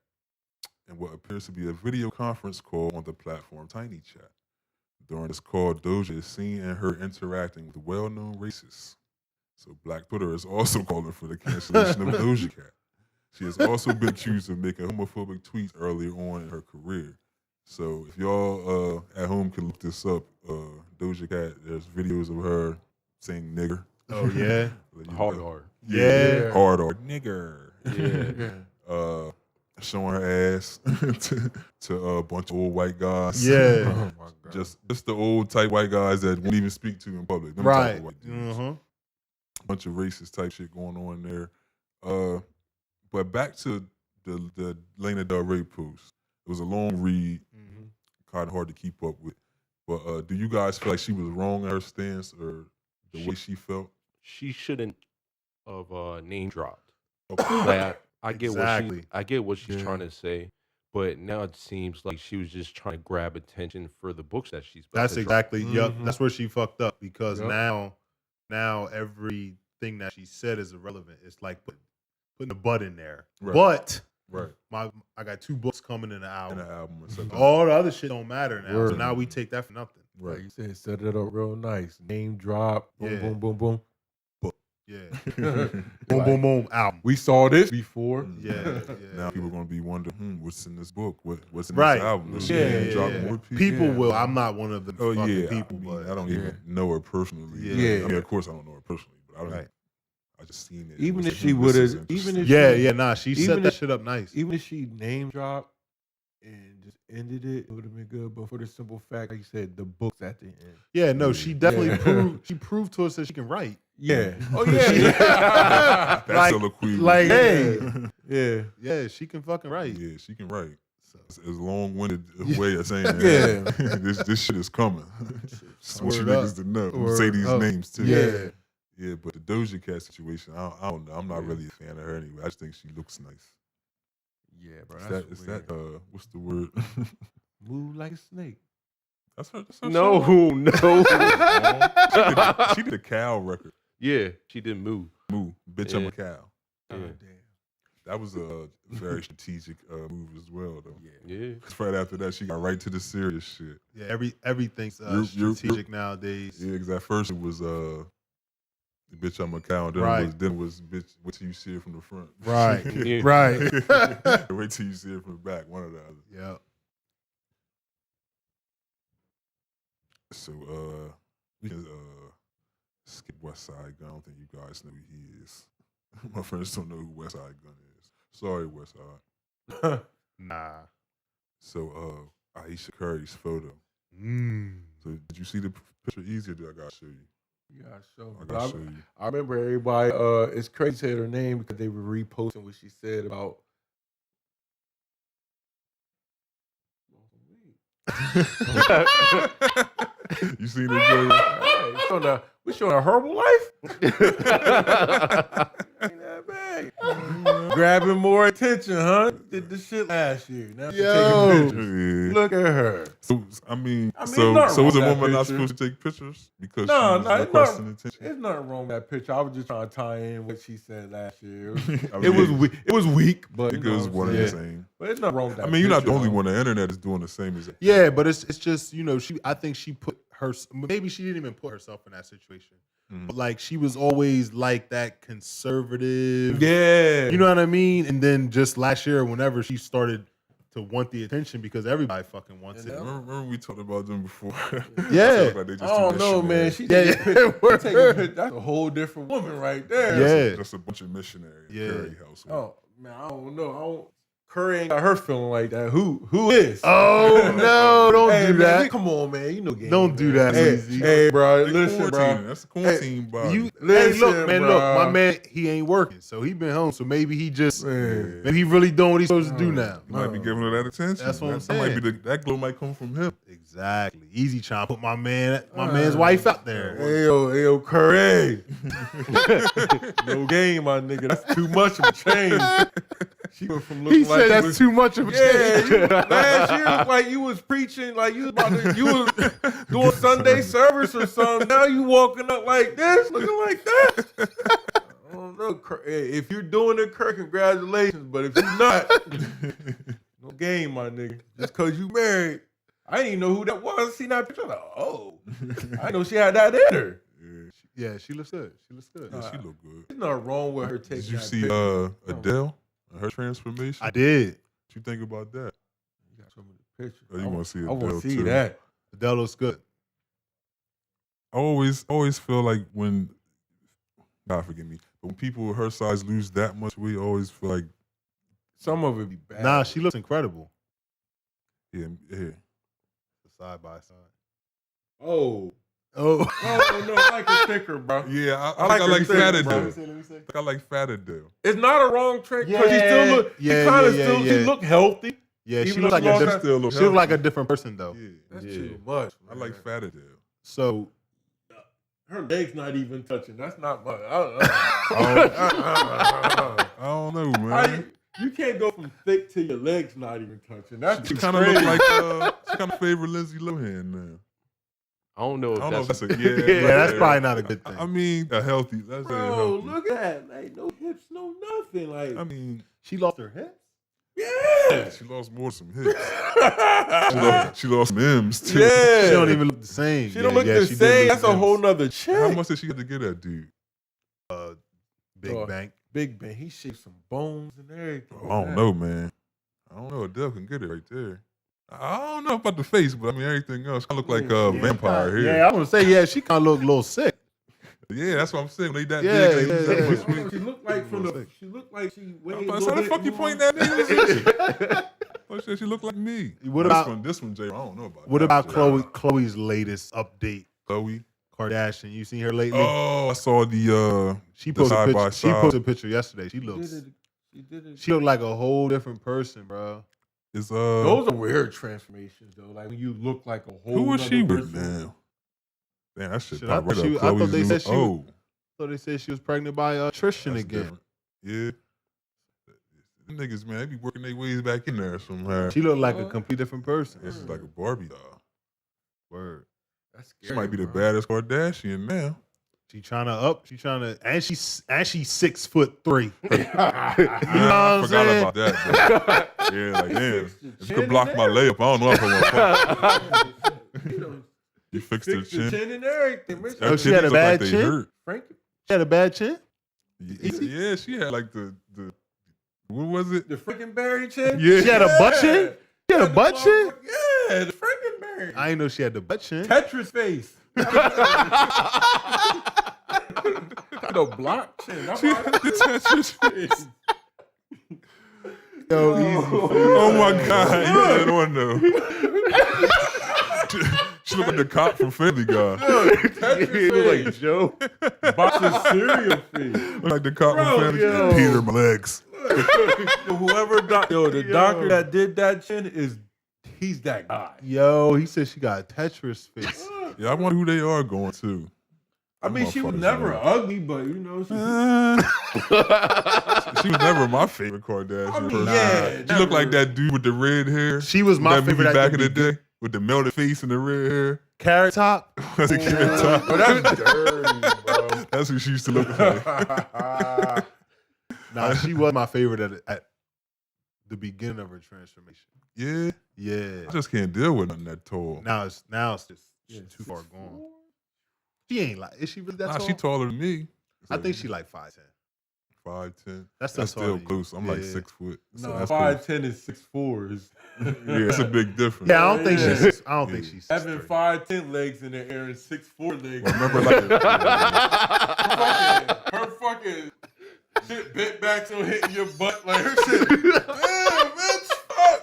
and what appears to be a video conference call on the platform Tiny Chat. During this call, Doja is seen and her interacting with well-known racists. So Black Twitter is also calling for the cancellation of Doja Cat. She has also been accused of making homophobic tweets earlier on in her career. So if y'all at home can look this up, Doja Cat, there's videos of her saying nigger. Oh yeah. Hard. Yeah. Hard or nigger. Yeah. Showing her ass to a bunch of old white guys. Yeah. Oh my God. Just the old type white guys that won't even speak to in public. Them type Right. of white dudes. Mm-hmm. Bunch of racist type shit going on there. But back to the Lana Del Rey post. was a long read, kind of hard to keep up with. But do you guys feel like she was wrong in her stance or the way she felt? She shouldn't have name dropped. Okay. Like I get Exactly. I get what she's Yeah. trying to say, but now it seems like she was just trying to grab attention for the books that she's about That's to drop. exactly. Yep. Mhm. That's where she fucked up because Yep. now everything that she said is irrelevant. It's like putting a butt in there. Right. But Right. I got 2 books coming in an In album. the album or something. All the other shit don't matter now. So Word. now we take that for nothing. Right. Like you said, set it up real nice. Name drop. Boom, Yeah. boom, boom, boom. Yeah. Like, boom, boom, album. We saw this before. Yeah. Now people are gonna be wondering, what's in this book? What's in Right. this album? Is she Yeah, gonna yeah, drop yeah. more people? People Yeah. will. I'm not one of them Oh fucking yeah, people, I mean, but I don't Yeah. even know her personally. Yeah. I mean, of course I don't know her personally, but I don't. Right. I just seen it. Even It if was she like, would this have, is even if interesting. Nah, she even set that if- shit up nice. even if she name dropped and just ended it, it would have been good. But for the simple fact, like you said, the books at the end. Yeah, no, she definitely Yeah. proved to us that she can write. Yeah. Oh That Like- soliloquy. like, hey. Yeah. Yeah, she can fucking write. Yeah, she can write. So, It's a long-winded way of saying Yeah. this shit is coming. Just want you Word up. niggas to know. Word Say these up. names too. Yeah. Yeah, but the Doja Cat situation, I don't know. I'm not Yeah. really a fan of her anyway. I just think she looks nice. Yeah, bro. Is that what's the word? Move like a snake? That's her song? No. She did a cow record. Yeah, she didn't move. Move, bitch, I'm Yeah. a cow. Yeah. Oh, damn. That was a very strategic move as well, though. Yeah. Yeah. 'Cause right after that, she got right to the serious shit. yeah, everything's You're- strategic nowadays. Yeah, because at first it was bitch, I'm a cow. Then Right. it was bitch, wait till you see it from the front. Right. Yeah. Right. Wait till you see it from the back. One or the other. Yeah. So we can skip West Side Gun. I don't think you guys know who he is. My friends don't know who West Side Gun is. Sorry, West Side. Nah. So Aisha Curry's photo. So did you see the picture easier? Did I gotta show you? You gotta show I me. gotta show you. I remember everybody. It's crazy to say her name because they were reposting what she said about. You seen it, Jay? We showing a Herbalife. Ain't that bad. Grabbing more attention, huh? Did the shit last year. Now she's Yo. taking pictures. Yeah. Look at her. So I mean, I mean, so nothing so was a wrong with woman that not picture. supposed to take pictures because No, she no, was it's requesting not. attention? There's nothing wrong with that picture. I was just trying to tie in what she said last year. I It was mean, weak. It was weak, but it you know goes what one I'm and the saying? same. But it's nothing wrong with that. I mean, you're not the picture, only though. one. The internet is doing the same as that. Yeah, but it's just, you know, I think she put her, maybe she didn't even put herself in that situation. Mhm. But like she was always like that conservative. Yeah, You know what I mean? And then just last year, whenever she started to want the attention because everybody fucking wants it. Remember we talked about them before? Yeah. Like they just I don't too know, man. missionary. She Yeah, taking yeah, pic- taking a pic- That's a whole different woman right there. Yeah. Just a bunch of missionaries. Yeah. Curry household. Oh man, I don't know. Curry ain't got her feeling like that. Who is? Oh no! Don't Hey, do man, that. come on, man. You know, game, Don't do man. that, Hey, Easy. hey, bro. They Listen, quarantining. bro. That's the quarantine body. You, hey, Listen, look, man, look, bruh. my man, he ain't working, so he been home. So maybe he just, Man. maybe he really doing what he's supposed to do now. You might be giving her that attention. That's what I'm That might be saying. that glow might come from him. Exactly. Easy trying to put my man's wife out there. Hey, yo, Curry. No game, my nigga. That's too much of a change. She went from looking He like said she that's was- too much of a Yeah, change. last year was like you was preaching, like you was about to, you was doing Sunday service or something. Now you walking up like this, looking like that. I don't know. Hey, if you're doing it, Kirk, congratulations. But if you're not, no game, my nigga. Just cause you married. I didn't even know who that was. I seen that picture. I was like, oh, I didn't know she had that in her. Yeah, she looks good. She looks good. Yeah, she look good. There's nothing wrong with her taking Did you that see picture. Adele and her transformation? I did. What you think about that? You gotta show me the picture. Oh, you wanna see I Adele want to see too? that. Adele looks good. I always feel like when God forgive me, but when people her size lose that much weight, I always feel like Some of it be bad. Nah, she looks incredible. yeah. Side by side. Oh. Oh. Oh no, I like her thicker, bro. Yeah, I like her like thicker, fat bro. Adele. Let me see. I like fat Adele. It's not a wrong trick because she still look. Yeah, she kind of yeah, still. yeah. She look healthy. Yeah, she Even looked though like she a lost different. Still look She looked like a healthy. different person though. Yeah. That's Yeah. too much. I like man. Fatterdale. So Her legs not even touching. That's not much. I don't know, man. You can't go from thick to your legs not even touching. That's She too kind of crazy. look like she kind of favor Lindsay Lohan now. I don't know if I don't know if that's that's a yeah, that's probably not a good thing. I mean, a healthy. That's a Bro, healthy. look at that. Like, no hips, no nothing. Like, I mean, She lost her hips. yeah. she lost more some hips. She lost some M's too. Yeah. She don't even look the same. She don't look the she did same. lose That's a limbs. whole nother How check. much did she have to get that dude? Big Dog. Bang. Big Ben, he shaped some bones and everything. I don't know, man. I don't know. Adele can get it right there. I don't know about the face, but I mean everything else. I look like a vampire here. Yeah, I was gonna say she kind of look a little sick. Yeah, that's what I'm saying. When they that Yeah, big, they use that yeah, much I don't know, weight. she looked like she looked like she weighed a How little the bit fuck you more. pointing at me? Oh shit, she look like me. What about this one, Jay? I don't know about. what that about shit. Chloe's latest update? Chloe? Kardashian. You seen her lately? Oh, I saw the she the posted a side by picture. She side. posted a picture yesterday. She She looks. did it. She did it. She looked like a whole different person, bro. Is Those are weird transformations, though. Like when you look like a whole. who was she nother with person. now? Damn, that shit Shit, popped I thought right she- up. I thought Chloe's they new- said she was- oh, So they said she was pregnant by Tristan that's again. different. Yeah. Them niggas, man, they be working their ways back in there somehow. She looked like a complete different person. This is like a Barbie doll. Word. That's She scary, might be the bro. baddest Kardashian now. She trying to, and she's 6'3". You know I what I'm forgot saying? about that. Bro. Yeah, like damn. If you could block my layup, I don't know if I want to. You fixed her Fixed the chin. chin and everything. Rich. Oh, she had a Look bad they chin? hurt. Frankie, She had a bad chin. Yeah, she had like the what was it? the Frankenberry chin. Yeah. She had a butt chin. She had a butt chin. Yeah, the Frankenberry. I didn't know she had the butt chin. Tetris face. Got a block chin. That's She why had the Tetris face. Yo, easy. Oh my god, you had that on though. She looked like the cop from Family Guy. Tetris Like face. Joe. Box of cereal face. Looked like the cop Bro, from Family yo. Guy. Peter, my legs. Whoever the doctor that did that chin he's that guy. Yo, he said she got Tetris face. Yeah, I wonder who they are going to. I mean, she was Motherfuckers, never man. ugly, but you know, she, She was never my favorite Kardashian I mean, person. yeah, She looked like that dude with the red hair. She was my that movie favorite back at in the day with the melted face and the red hair. Carrot Top. That's a Carrot Top. but that's dirty, bro. That's who she used to look like. Nah, she was my favorite at the beginning of her transformation. Yeah, Yeah. I just can't deal with nothing that tall. Now it's just too far gone. She ain't like. Is she really that Nah, tall? she taller than me. I think she like 5'10". 5'10". That's That's taller still than you. close. I'm like Yeah. 6 foot. So No, that's 5'10" is 6'4". Is close. Yeah, it's a big difference. Yeah, I don't think Yeah. she's. I don't think Yeah. she's. having 6'3". 5'10" legs in the air and 6'4" legs. Well, remember, like, her fucking shit bent back so hitting your butt like her shit. Damn, bitch, fuck.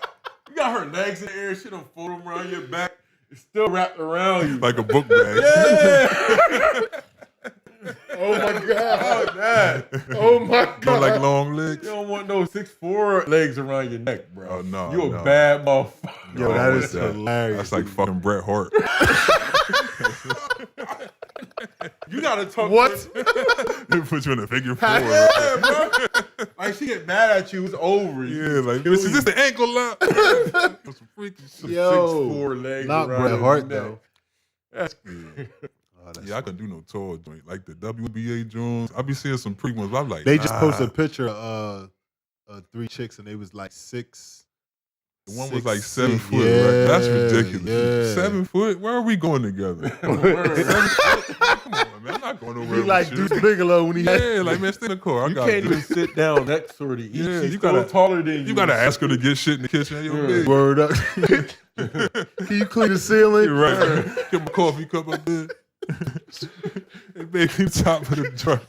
You got her legs in the air, she done fold them around your back. It's still wrapped around you. like a book bag. Yeah. Oh my god. Fuck that. Oh my Don't god. like long legs. You don't want no 6'4" legs around your neck, bro. Oh, no, You a no. bad motherfucker. Yo, No, that what's is that? hilarious. That's like fucking Bret Hart. You gotta talk. What? They put you in a figure four. Yeah, bro. Like she get mad at you, it's over. Yeah, like, is this the ankle lock? Some freaky shit. Yo, 6'4" legs. not around Bret your Hart neck. though. That's Oh, that's Yeah, I couldn't do no tall joint. Like the WBA joints. I be seeing some pretty ones. But I'm like, They just nah. posted a picture of 3 chicks and they was like 6. The one was like 6'6". 7 foot. Yeah, Right? That's ridiculous. yeah. 7 foot? Where are we going together? Come on, man. I'm not going over He like with you. Deuce Bigelow when he had. Yeah, like, man, stay in the car. I You got can't this. even sit down next to her to eat. Yeah, She's you still gotta- taller than you. You gotta ask her to get shit in the kitchen. Yo, Yeah. big. Word up. Can you clean the ceiling? You're right. Get my coffee cup up there. Hey, baby, top of the truck.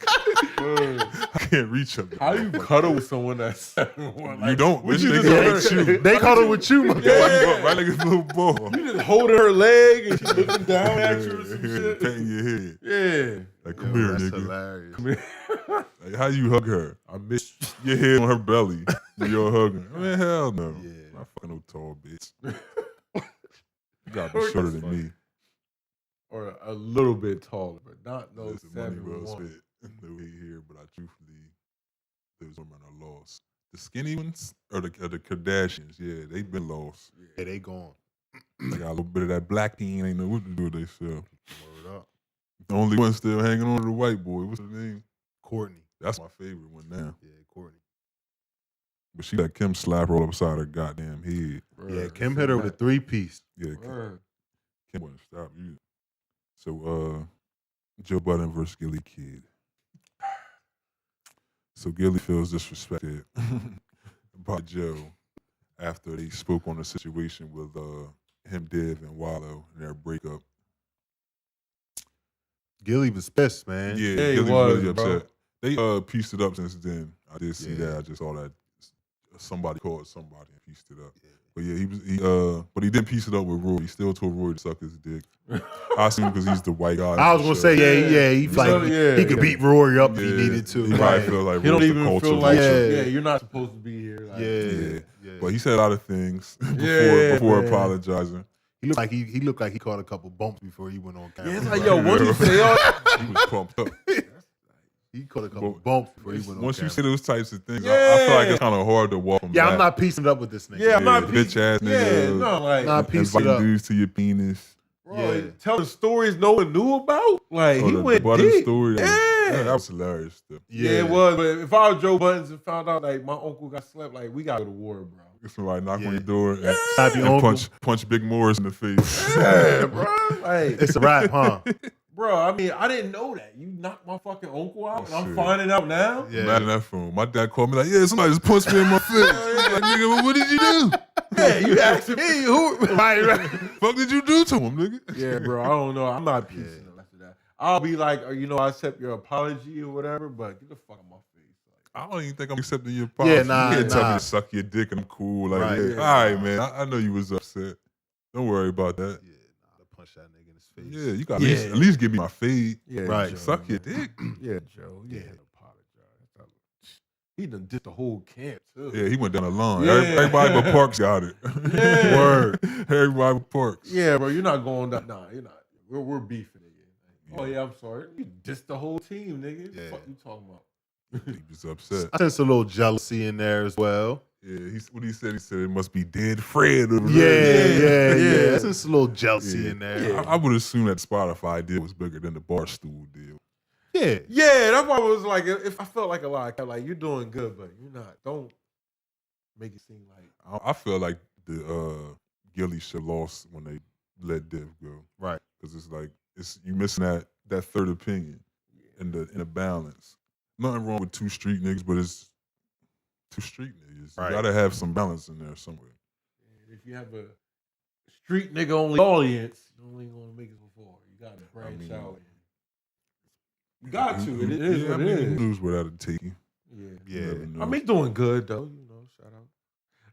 I can't reach up there. How you cuddle with someone that's 7'1"? You don't. Would Bitch, you they just go hold at her- you. They caught it with you, my Yeah. Right like a little ball. You just holding her leg and she's looking down at you or some Yeah, shit. patting your head. Yeah. Like, come here, That's nigga. hilarious. Like, how you hug her? I miss Your head on her belly. And you're hugging. Man, hell no. Yeah. not fucking no tall bitch. You gotta be shorter than me. Or a little bit taller, but not no Listen, money well 7'1". spent. No hate here, but I truthfully, those women are lost. The skinny ones or the Kardashians, yeah, they've been lost. Yeah, they gone. They got a little bit of that black teen, ain't know what to do with themselves. Word up. The only one still hanging on to the white boy. What's her name? Courtney. That's my favorite one now. Yeah, Courtney. But she let Kim slap roll upside her goddamn head. Yeah, Kim hit her with a 3-piece. Yeah, Kim wouldn't stop you. So, Joe Budden versus Gillie Kid. So Gillie feels disrespected by Joe after they spoke on the situation with him, Div, and Wallow and their breakup. Gillie was pissed, man. Yeah, he Gillie was, really bro. upset. They pieced it up since then. I did see Yeah. that. I just saw that somebody called somebody and pieced it up. Yeah. But yeah, but he didn't piece it up with Roy. He still told Roy to suck his dick. I assume because he's the white guy. I was gonna say, he Yeah. he could beat Rory up if he Yeah. needed to. He probably feels like He don't Roy's the even culture feel like, vulture. you're not supposed to be here. Like, Yeah. But he said a lot of things before man. apologizing. He looked like he caught a couple bumps before he went on camera. Yeah, it's like, yo, what do you say? All He was pumped up. He caught a couple But bumps before he went on Once camera. you say those types of things, I feel like it's kind of hard to walk from Yeah, back. I'm not piecing it up with this nigga. Yeah, I'm not bitch ass nigga. Yeah, no, like, Not piecing it Inviting up. dudes to your penis. bro, Yeah. telling stories no one knew about. Like, he the went Budden deep. story. Yeah. That was hilarious. Though. Yeah, it was. But if I was Joe Buttons and found out like my uncle got slept, like we gotta go to war, bro. Somebody knock Yeah. on your door and, Slap your and uncle. punch Big Morris in the face. Yeah, bro. Like, It's a rap, huh? bro, I mean, I didn't know that. You knocked my fucking uncle out, and I'm Shit. finding out now. Yeah. Imagine that phone. My dad called me like, yeah, somebody just punched me in my face. Like, nigga, well, what did you do? Yeah, you asked me who. Right. Fuck did you do to him, nigga? Yeah, bro. I don't know. I'm not piecing it after that. I'll be like, I accept your apology or whatever, but get the fuck out of my face. I don't even think I'm accepting your apology. Yeah, nah, You can't tell me nah. to suck your dick and I'm cool. Like, Right. yeah, Yeah. all right, man. I know you was upset. Don't worry about that. Yeah, nah, punch that nigga in his face. Yeah, you got Yeah. at least give me my fade. Yeah, Right. Joe, Suck your man. dick. Yeah, Joe. Yeah, apologize. He done did the whole camp too. Yeah, he went down the line. Yeah. Everybody but Parks got it. Yeah. Word. Everybody but Parks. Yeah, bro. You're not going down. Nah, you're not. We're beefing again. Oh yeah, I'm sorry. You dissed the whole team, nigga. Yeah. What the fuck you talking about? He was upset. I sense a little jealousy in there as well. Yeah, what he said it must be dead Fred over Yeah, there. yeah. I sense a little jealousy Yeah. in there. Yeah. I would assume that Spotify deal was bigger than the Barstool deal. Yeah. Yeah, that's why I was like, if I felt like a lot, like you're doing good, but you're not. Don't make it seem like. I feel like the Gillie should lost when they let Div go. Right. Because it's like you missing that third opinion in the balance. Nothing wrong with two street niggas, but it's two street niggas. Right. You gotta have some balance in there somewhere. If you have a street nigga only audience, you only gonna make it before. You gotta branch out. You got to. It is Yeah, what I mean, it you is. lose without a take. Yeah. You never know. I mean, doing good though. Shout out.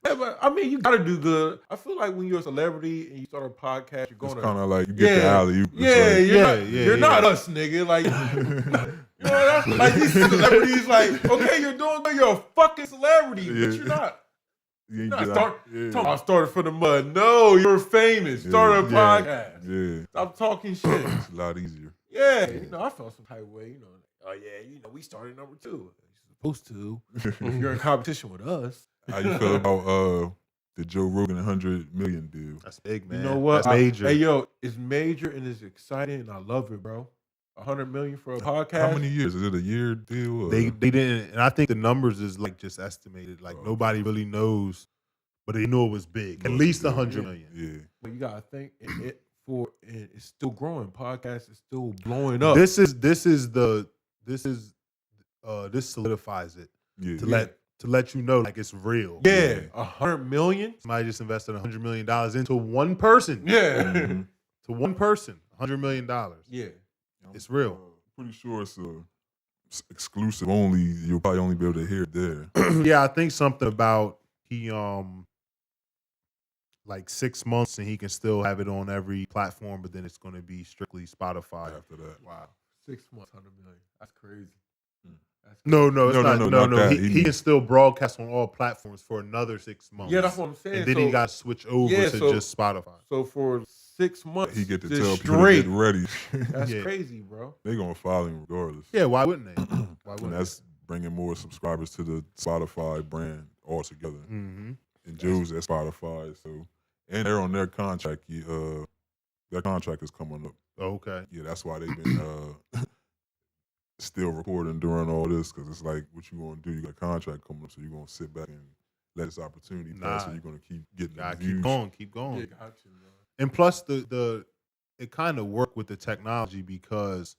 Yeah, but I mean, you gotta do good. I feel like when you're a celebrity and you start a podcast, you're It's going kind of like you get the alley. you're not us, nigga. Like, you know, like these celebrities, like, okay, you're doing good. You're a fucking celebrity, but you're not. You Not ain't talking about started from the mud. No, you're famous. Started a podcast. Yeah, Stop talking shit. it's a lot easier. Yeah, I felt some type of way. Oh yeah, we started number 2. You're supposed to. If you're in competition with us. How you feel about the Joe Rogan 100 million deal? That's big, man. You know what? That's major. Hey, yo, it's major and it's exciting and I love it, bro. 100 million for a podcast. How many years? Is it a year deal? Or? They didn't, and I think the numbers is like just estimated. Like nobody really knows, but they knew it was big. At least 100 million. Yeah. But you gotta think it's still growing. Podcast is still blowing up. This solidifies it Yeah. to let you know like it's real. yeah, 100 million. Somebody just invested $100 million into one person. Yeah, Mhm. To one person, $100 million. yeah. It's real. Pretty sure it's exclusive only. You'll probably only be able to hear it there. Yeah, I think something about he like 6 months and he can still have it on every platform, but then it's going to be strictly Spotify. After that, Wow, 6 months, 100 million. That's crazy. No, it's not. not No. that. He can still broadcast on all platforms for another 6 months. Yeah, that's what I'm saying. And then he got to switch over to just Spotify. So for 6 months, He get to just tell people to straight. get ready. That's crazy, bro. They gonna follow him regardless. Yeah, why wouldn't they? And that's bringing more subscribers to the Spotify brand altogether. Mm-hmm. And Joe's at Spotify, so and they're on their contract. Their contract is coming up. Okay. Yeah, that's why they've been still recording during all this, because it's like, what you gonna do? You got a contract coming up, so you're gonna sit back and let this opportunity pass, so you're gonna keep getting the views. Keep going. Yeah, got you, bro. And plus it kind of worked with the technology because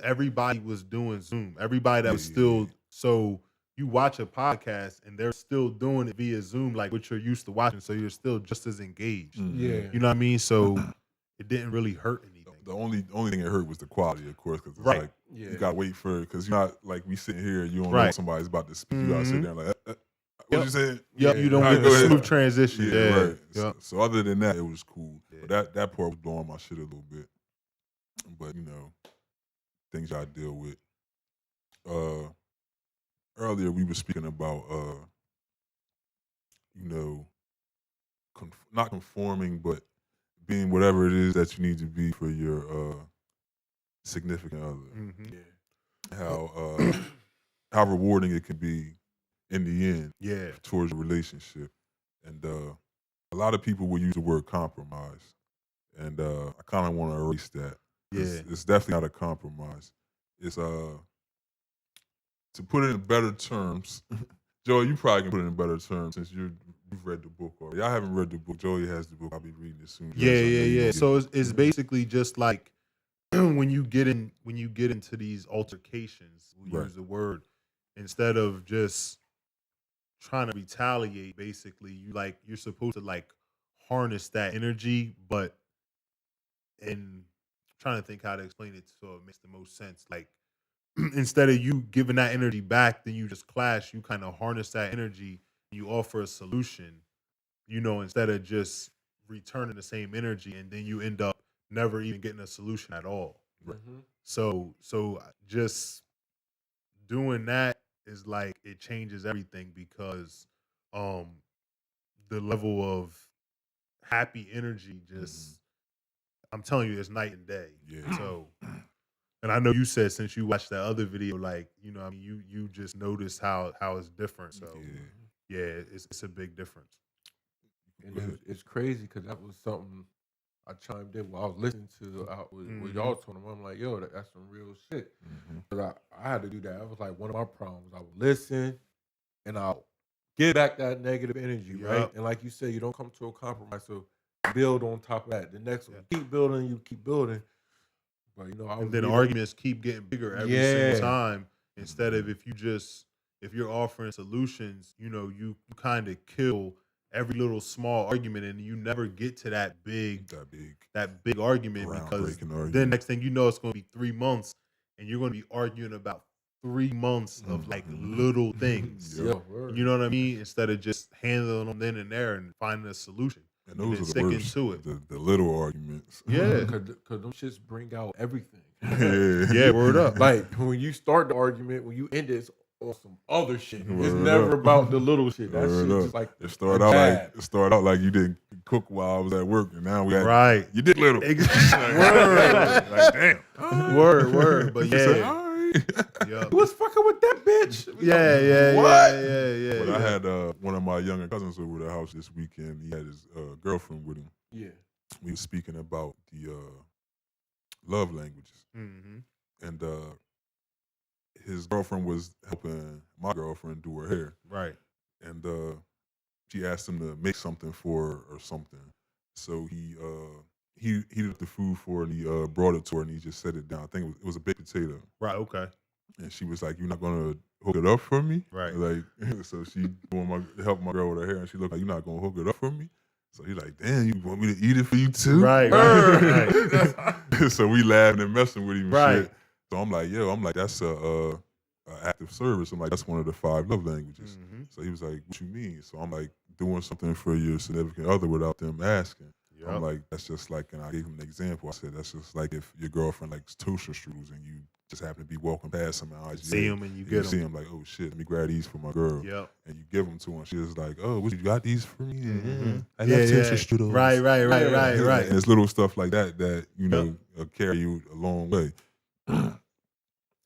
everybody was doing Zoom. Everybody that was still so you watch a podcast and they're still doing it via Zoom, like what you're used to watching, so you're still just as engaged. Yeah. You know what I mean? So it didn't really hurt anything. The only thing it hurt was the quality, of course, because it's like you gotta wait for it, because you're not like we sitting here, you don't know somebody's about to speak. You gotta sit there like, what you saying? Yep, you don't get the smooth transition. Right. Yep. So other than that, it was cool. But that part was blowing my shit a little bit. But things I deal with. Earlier we were speaking about not conforming, but being whatever it is that you need to be for your significant other. Mm-hmm. Yeah. How rewarding it can be in the end. Yeah. Towards a relationship. And a lot of people will use the word compromise. And I kind of want to erase that. It's definitely not a compromise. It's to put it in better terms. Joey, you probably can put it in better terms since you've read the book already. I haven't read the book. Joey has the book. I'll be reading it soon. Yeah. So it's basically just like when you get into these altercations, we use the word, instead of just trying to retaliate, basically, you're supposed to harness that energy, but I'm trying to think how to explain it so it makes the most sense. Like instead of you giving that energy back, then you just clash. You kind of harness that energy. You offer a solution, instead of just returning the same energy, and then you end up never even getting a solution at all. Mm-hmm. So just doing that is like it changes everything, because the level of happy energy just I'm telling you, it's night and day. Yeah. So, and I know you said since you watched that other video, you just noticed how it's different. So it's a big difference. And it's crazy because that was something I chimed in while I was listening to what y'all told them. I'm like, yo, that's some real shit. But I had to do that. That was like one of my problems. I would listen and I'll get back that negative energy, right? And like you said, you don't come to a compromise. So build on top of that. The next one, keep building, you keep building. But and then arguments keep getting bigger every single time. Instead of if you're offering solutions, you kind of kill every little small argument, and you never get to that big argument, because then next thing you know, it's going to be 3 months, and you're going to be arguing about 3 months of little things. You know what I mean? Instead of just handling them then and there and finding a solution. And those are the worst, the little arguments. Yeah. Because them shits bring out everything. Yeah, word up. Like, when you start the argument, when you end it, it's on some other shit. It's never about the little shit. That shit just like it started out like you didn't cook while I was at work, and now we had you did little. Word. Like damn. Word. But yeah. You was fucking with that bitch. Yeah. But I had one of my younger cousins over the house this weekend. He had his girlfriend with him. Yeah. We were speaking about the love languages. And his girlfriend was helping my girlfriend do her hair. Right. And she asked him to make something for her or something. So he heated the food for her, and he brought it to her, and he just set it down. I think it was a baked potato. Right, okay. And she was like, "You're not gonna hook it up for me?" Right. Like, so she helping my girl with her hair, and she looked like, "You're not gonna hook it up for me?" So he's like, "Damn, you want me to eat it for you too?" Right. So we laughing and messing with him. Right. Shit. So I'm like, that's a active service. I'm like, that's one of the 5 love languages. So he was like, "What you mean?" So I'm like, doing something for your significant other without them asking. I'm like, that's just like, and I gave him an example. I said, that's just like if your girlfriend likes toaster strudels and you just happen to be walking past them and see them and you get them. See them like, oh shit, let me grab these for my girl. Yep. And you give them to her. She was like, oh, what, you got these for me? Mm-hmm. I love toaster strudels. Right. And it's little stuff like that, you know, carry you a long way.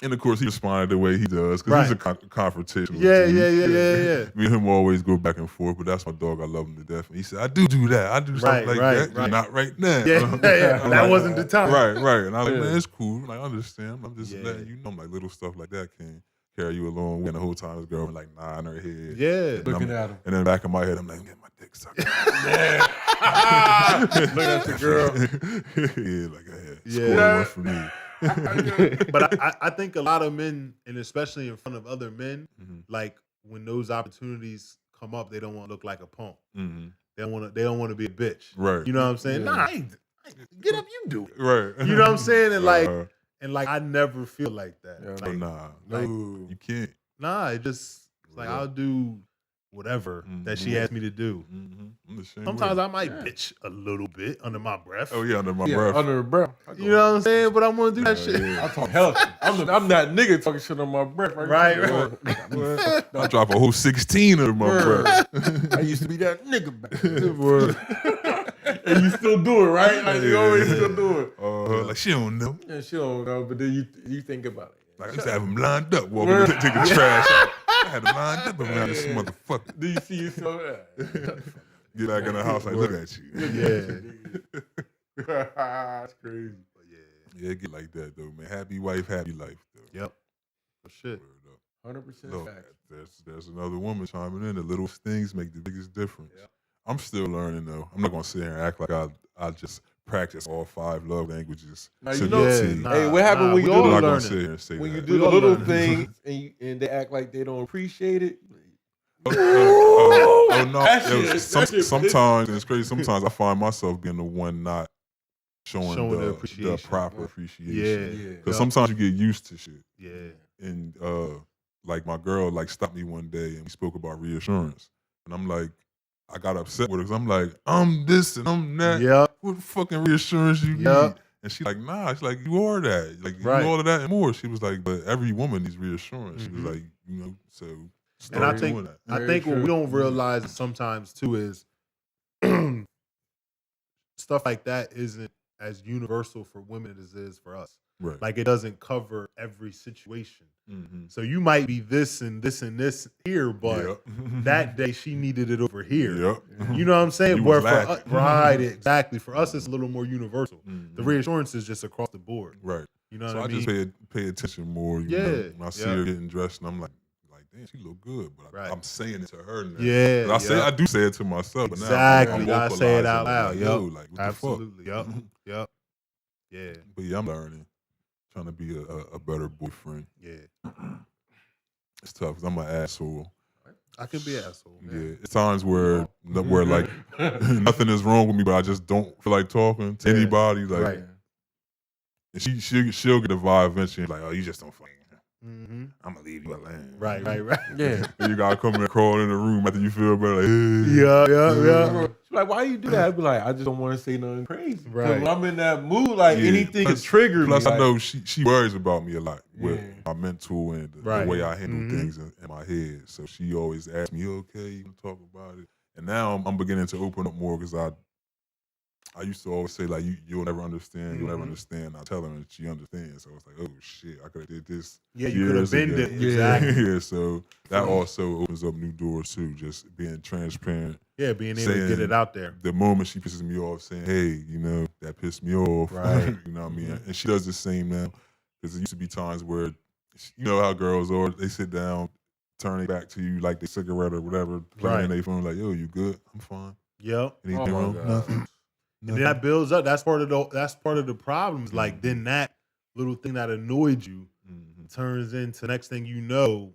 And of course, he responded the way he does because he's a confrontational. Yeah. Me and him always go back and forth, but that's my dog. I love him to death. And he said, I do that. I do something like that. Right. Not right now. Yeah. That like, wasn't the time. Right. And I was like, man, it's cool. Like, I understand. I'm just letting you know, like, little stuff like that can carry you a long way. And the whole time, his girlfriend like nodding her head. Yeah. Looking at him. And in the back of my head, I'm like, get my dick sucked. Look at the girl. Like, score one for me. But I think a lot of men, and especially in front of other men, like when those opportunities come up, they don't want to look like a punk. They don't want to be a bitch. Right. You know what I'm saying? Nah, get up, you do it. Right. You know what I'm saying? And like I never feel like that. Yeah, like, no, you can't. Nah, it just like I'll do whatever that she asked me to do. Sometimes I might bitch a little bit under my breath. Oh yeah, under my breath. Under the breath. You know what I'm saying? But I'm gonna do that shit. I talk healthy. I'm that nigga talking shit on my breath. Right. I drop a whole 16 under my breath. I used to be that nigga back. And you still do it, right? Like you always still do it. Like she don't know. Yeah, she don't know, but then you think about it. Like I used to have him lined up walking to take the trash out. I had him lined up around this motherfucker. Do you see yourself? Get back in the house, like, look at you. That's crazy. Yeah, it get like that though, man. Happy wife, happy life though. Yep. For shit. 100% fact. There's another woman chiming in. The little things make the biggest difference. Yep. I'm still learning though. I'm not gonna sit here and act like I just practice all 5 love languages. Now, you know, hey, what happened when you all learning? When you do the little things and they act like they don't appreciate it. No. Sometimes it's crazy. Sometimes I find myself being the one not showing the proper appreciation. Yeah. Because sometimes you get used to shit. Yeah. And like my girl like stopped me one day and we spoke about reassurance. And I'm like, I got upset with her because I'm like, I'm this and I'm that. Yeah. What fucking reassurance you need? And she's like, nah. She's like, you are that. Like, you all of that and more. She was like, but every woman needs reassurance. She was like, you know, so and I think what we don't realize sometimes too is stuff like that isn't as universal for women as it is for us. Right. Like it doesn't cover every situation. So you might be this and this and this here, but that day she needed it over here. You know what I'm saying? Where for us, right, exactly. For us, it's a little more universal. The reassurance is just across the board. Right. You know what I mean? So I just pay attention more. You know, when I see her getting dressed, and I'm like, damn, she look good. But I'm saying it to her now. I do say it to myself. But now I'm gotta say it out loud. Like, what absolutely. The fuck? Yep. Yeah. But yeah, I'm learning. Trying to be a better boyfriend. Yeah. It's tough because I'm an asshole. I can be an asshole. Yeah. It's times where like nothing is wrong with me, but I just don't feel like talking to anybody. Like, and she'll get a vibe eventually. Like, oh, you just don't fucking. I'm gonna leave you alone. Right. Yeah. And you gotta come and crawl in the room after you feel better. Like, yeah. She's like, why you do that? I'd be like, I just don't want to say nothing crazy. Right. When I'm in that mood, like anything could trigger me. Plus, I know she worries about me a lot with my mental and the way I handle things in my head. So she always asks me, "You okay? You can talk about it." And now I'm beginning to open up more because I used to always say like you'll never understand, you'll never understand. I tell her and she understands. So I was like, oh shit, I could have did this. Yeah, you could have been it. Exactly. So that also opens up new doors too. Just being transparent. Yeah, being able to get it out there. The moment she pisses me off, saying, hey, you know, that pissed me off. Right. You know what I mean? And she does the same now. Because it used to be times where, you know how girls are, they sit down, turn it back to you like the cigarette or whatever, playing their phone like, yo, you good? I'm fine. Yep. Anything wrong? Nothing. And then that builds up. That's part of the problems. Like then that little thing that annoyed you turns into next thing you know,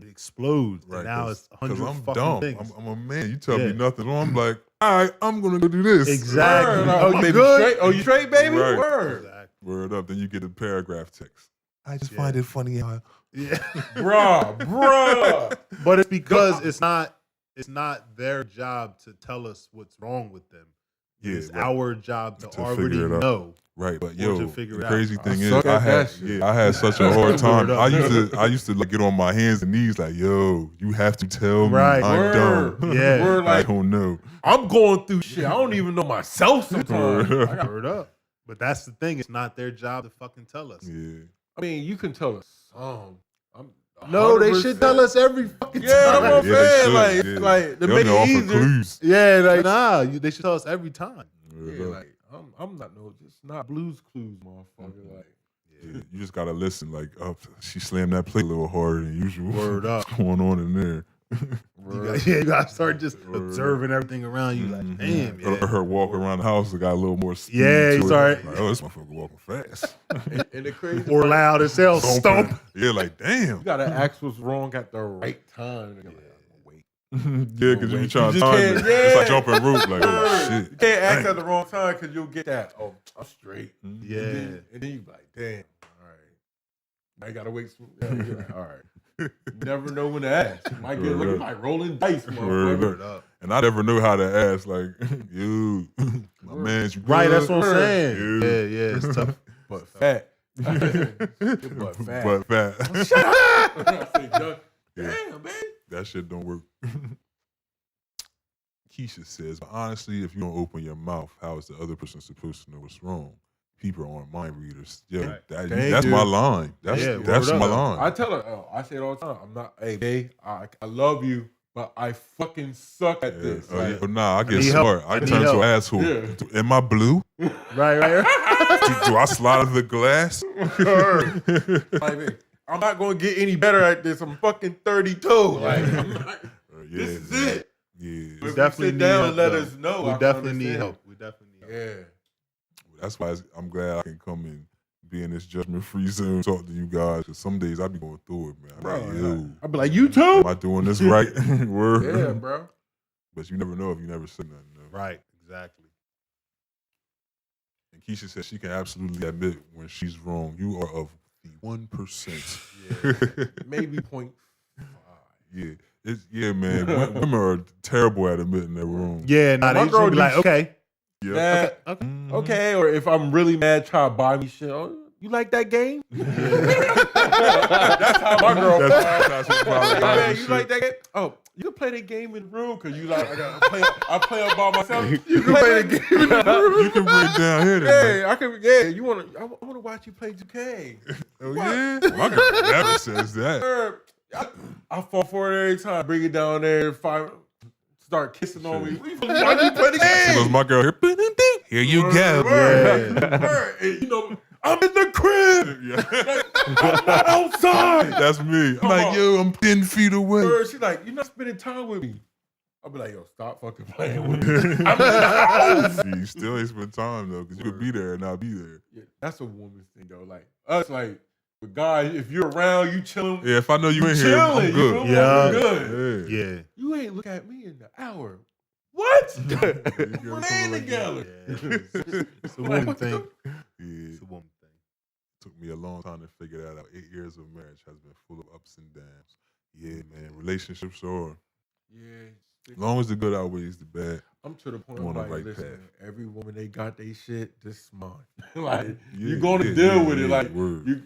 it explodes. Right. And now it's 100 I'm fucking dumb. things. I'm a man. You tell me nothing wrong. I'm like, all right, I'm gonna go do this. Exactly. Oh, you good? Straight? Oh, you straight, baby? Right. Word. Exactly. Word up. Then you get a paragraph text. I just find it funny how. Yeah. Bruh. But it's because it's not their job to tell us what's wrong with them. Yeah, It's right. our job to To already figure it out. know. Right, but Or yo, to figure the it crazy out. thing I is, suck I at had that shit. I had such a hard time. Word up. I used to like get on my hands and knees like, yo, you have to tell me Right. I'm Word. dumb. Yeah. Word, I like, don't know. I'm going through shit. I don't even know myself sometimes. Word I, got, Word up. But that's the thing. It's not their job to fucking tell us. Yeah. I mean, you can tell us some. I'm No, they should 100%. tell us every fucking Yeah, that's time. what I'm Yeah, they saying. should, Like, yeah. like to They make only it offer easier. clues. Yeah, like nah, they should tell us every time. Word Yeah, up. like I'm not no, it's not Blues Clues, motherfucker. Like, Yeah, you just gotta listen. Like, she slammed that plate a little harder than usual. Word up. What's going on in there? You gotta start just Word. observing everything around you. Like, damn, Or yeah. her walk around the house, it got a little more speed. Yeah, to you it. start- Like, oh, this motherfucker walking fast. and the crazy Or part, loud as hell, Stomping. stomp. Yeah, like damn. you gotta ask what's wrong at the right time. You're like, wait. Yeah, because you be Wait, trying you to just time it. can't- It's like yeah. jumping rope. Like, oh You shit. can't ask Dang. at the wrong time because you'll get that. Oh, I'm straight. Yeah. And then you be like, damn. All right. Now you gotta wait. You're like, all right. You never know when to ask. You might get Word up. like rolling dice, Word motherfucker. Word up. And I never knew how to ask. Like, you, my man's you Right, good? that's what I'm saying. Yeah. Yeah, it's tough. But fat. But fat. But fat. Shut up! I say, Doug, Yeah. damn, man. That shit don't work. Keisha says, but honestly, if you don't open your mouth, how is the other person supposed to know what's wrong? People aren't mind readers. Yeah, Right. that's you. my line. That's Yeah, that's word my up. line. I tell her, I say it all the time. I'm not, hey, babe, I love you, but I fucking suck at Yeah. this. Oh, Like, yeah. But nah, I get need help. smart. I I need turn to help. an asshole. Yeah. Am I blue? Right. Do I slide out the glass? like, man, I'm not going to get any better at this. I'm fucking 32. Like, I'm not, Yeah, this is man. it. Yeah. If you Definitely sit need down help, and let though. us know. We I can definitely need understand. help. We definitely need help. Yeah. That's why I'm glad I can come and be in this judgment-free zone, talk to you guys. Because some days I be going through it, man. I'm Bro, like, yo, I'd be like, you too? am I doing this right? Word. Yeah, bro. But you never know if you never say nothing. Though. Right, exactly. And Keisha says she can absolutely admit when she's wrong. You are of the 1%. Yeah. Maybe 0.5. Yeah, man. Women are terrible at admitting they're wrong. Yeah, nah, My they girl should be like, do- okay. Yep. Yeah. Okay. Mhm. Okay, or if I'm really mad, try to buy me shit. Oh, you like that game? That's how my girl. That's how she probably Hey, buys man, and you shit. like that game? Oh, you can play that game in the room because you like. I play up by myself. You can play the game in the room. You can bring down here, then, man. Yeah, I can. Yeah, you want to? I want to watch you play 2K. Oh, yeah? My girl never says that. I fall for it every time. Bring it down there. Start kissing on me. Why you play the As soon as game? my girl here you go. Word. And, you know, I'm in the crib. I'm not outside. That's me. I'm Come like, on. yo, I'm 10 feet away. Word. She's like, you're not spending time with me. I'll be like, yo, stop fucking playing with me. I'm in the house. You still ain't spend time, though, because you could be there and not be there. Yeah, that's a woman's thing, though. Like, us, like, with guys, if you're around, you chilling. Yeah, if I know you in here, chilling, I'm you good. feel me? Yeah. You good. Yeah. Yeah. You ain't look at me in the hour. What? You We're get playing something like together. Yeah. It's a Like, woman what the- thing. Yeah. It's a woman thing. Took me a long time to figure that out. 8 years of marriage has been full of ups and downs. Yeah, man. Relationships are. Yeah. As long as the good outweighs the bad. I'm to the point You where on the like, right listen, path. man, every woman they got they shit, this is mine. Like Yeah, you're gonna yeah, deal yeah, with it. yeah, Like word. you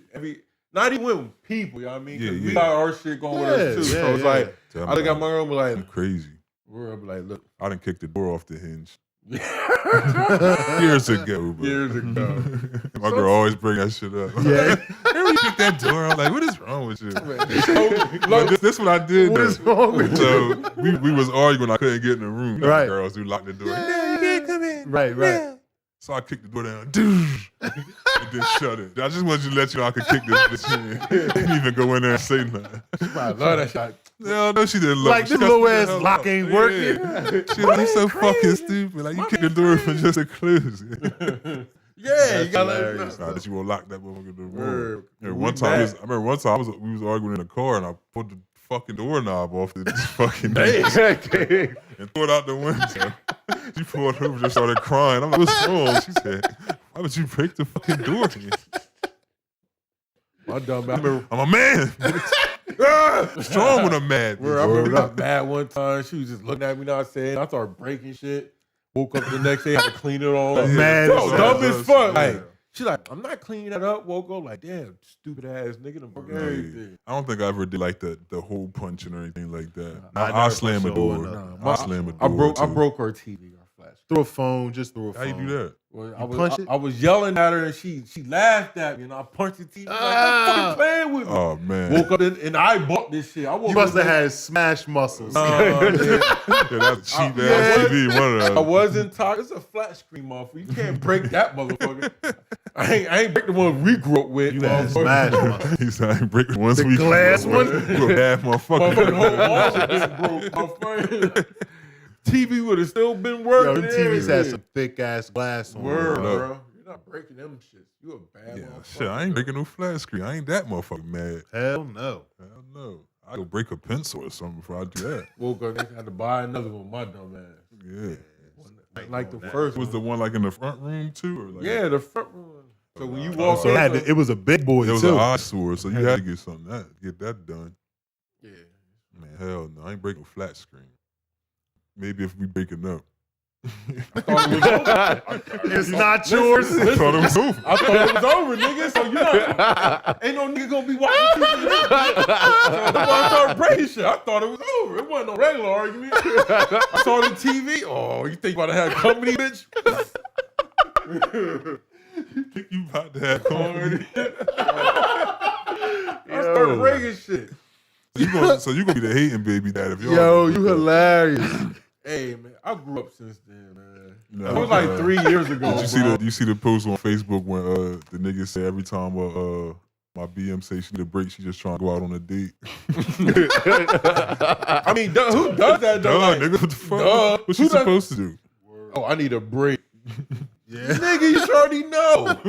not even with people, you know what I mean? 'Cause Yeah, we yeah. got our shit going with us too. Yeah, So it's yeah. like Tell I look me at my girl and be I'm like, crazy. I'll be like, look. I done kicked the door off the hinge Years years ago, bro. ago. My girl always bring that shit up. Yeah. Remember you kicked that door? I'm like, what is wrong with you? So, But this what I did. What though. is wrong with So we was arguing. I couldn't get in the room. You know, Right. Girls who lock the door. Yeah, you can't come in. Right. So I kicked the door down. And then shut it. I just wanted you to let you know I could kick this bitch in. Didn't even go in there and say nothing. I love that shot. No, she didn't love Like, it. this She cussed little me the ass hell lock out. ain't Yeah. working. She like, you so fucking stupid. Like, you kicked the door for just a close. Yeah, you gotta let hilarious. it Nah, know. that you won't lock that motherfucker door. Word. Yeah, We one time, mad. I remember one time we was arguing in the car and I pulled the fucking doorknob off the fucking Damn. and threw it out the window. She pulled over, just started crying. I'm like, what's wrong? She said, why would you break the fucking door? My dumb ass. I remember, I'm a man. Strong when I'm mad. I remember got mad one time. She was just looking at me, not saying. I started breaking shit. Woke up the next day, had to clean it all up. Mad Yo, as dumb hell. as fuck. Yeah. Like, she's like, I'm not cleaning that up. Woke up like, damn, stupid ass nigga, done broke everything. I don't think I ever did like the hole punching or anything like that. Nah, I I never slam a punched a hole door. in nothing. I slam a door. I broke too. her TV, our flash. Through a phone, just through a How phone. you do that? Well, punch it? I was yelling at her and she laughed at me and I punched the TV. Like, "Don't fucking playing with me." Oh man. Woke up and I bought this shit. I woke You must up have had smash muscles. yeah. Yeah, that's cheap Yeah. ass TV. One I of them. wasn't talking. It's a flat screen, motherfucker. You can't break that motherfucker. I ain't break the one we grew up with. You had motherfucker. smash muscles. He's like breaking once The we glass one? You a bad Motherfucking motherfucker. whole wall was broke. Motherfucker. TV would have still been working. Yo, them TVs had everything. some thick ass glass on Word, them. bro. You're not breaking them shits. You a bad Yeah, motherfucker. shit. I ain't breaking no flat screen. I ain't that motherfucker mad. Hell no. Hell no. I go break a pencil or something before I do that. Woke up and had to buy another one. My dumb ass. Yeah. Like the that. first Was one. the one like in the front room too, or like Yeah, the front one. So when you Oh, walk so up, It was a big boy it was too. an eyesore, so you had to get something get that done. yeah. Man, hell no, I ain't breaking a flat screen. Maybe if we breaking up. I thought it was over. It's not yours. I thought it was over. I thought it was over, nigga. So you not, ain't no nigga gonna be watching TV. So that's why I started breaking shit. I thought it was over. It wasn't no regular argument. I saw the TV. Oh, you think you about to have company, bitch? Think you about to have company? I started breaking shit. So you gonna be the hating baby dad if y'all. Yo, you hilarious. Hey man, I grew up since then, man. No, It was like 3 years ago. Did you see the post on Facebook when the nigga said every time my BM say she need a break, she just trying to go out on a date. I mean, who does that though? Duh, Like, nigga, what the fuck? duh. What Who she does- supposed to do? oh, I need a break. Yeah. Nigga, you already know.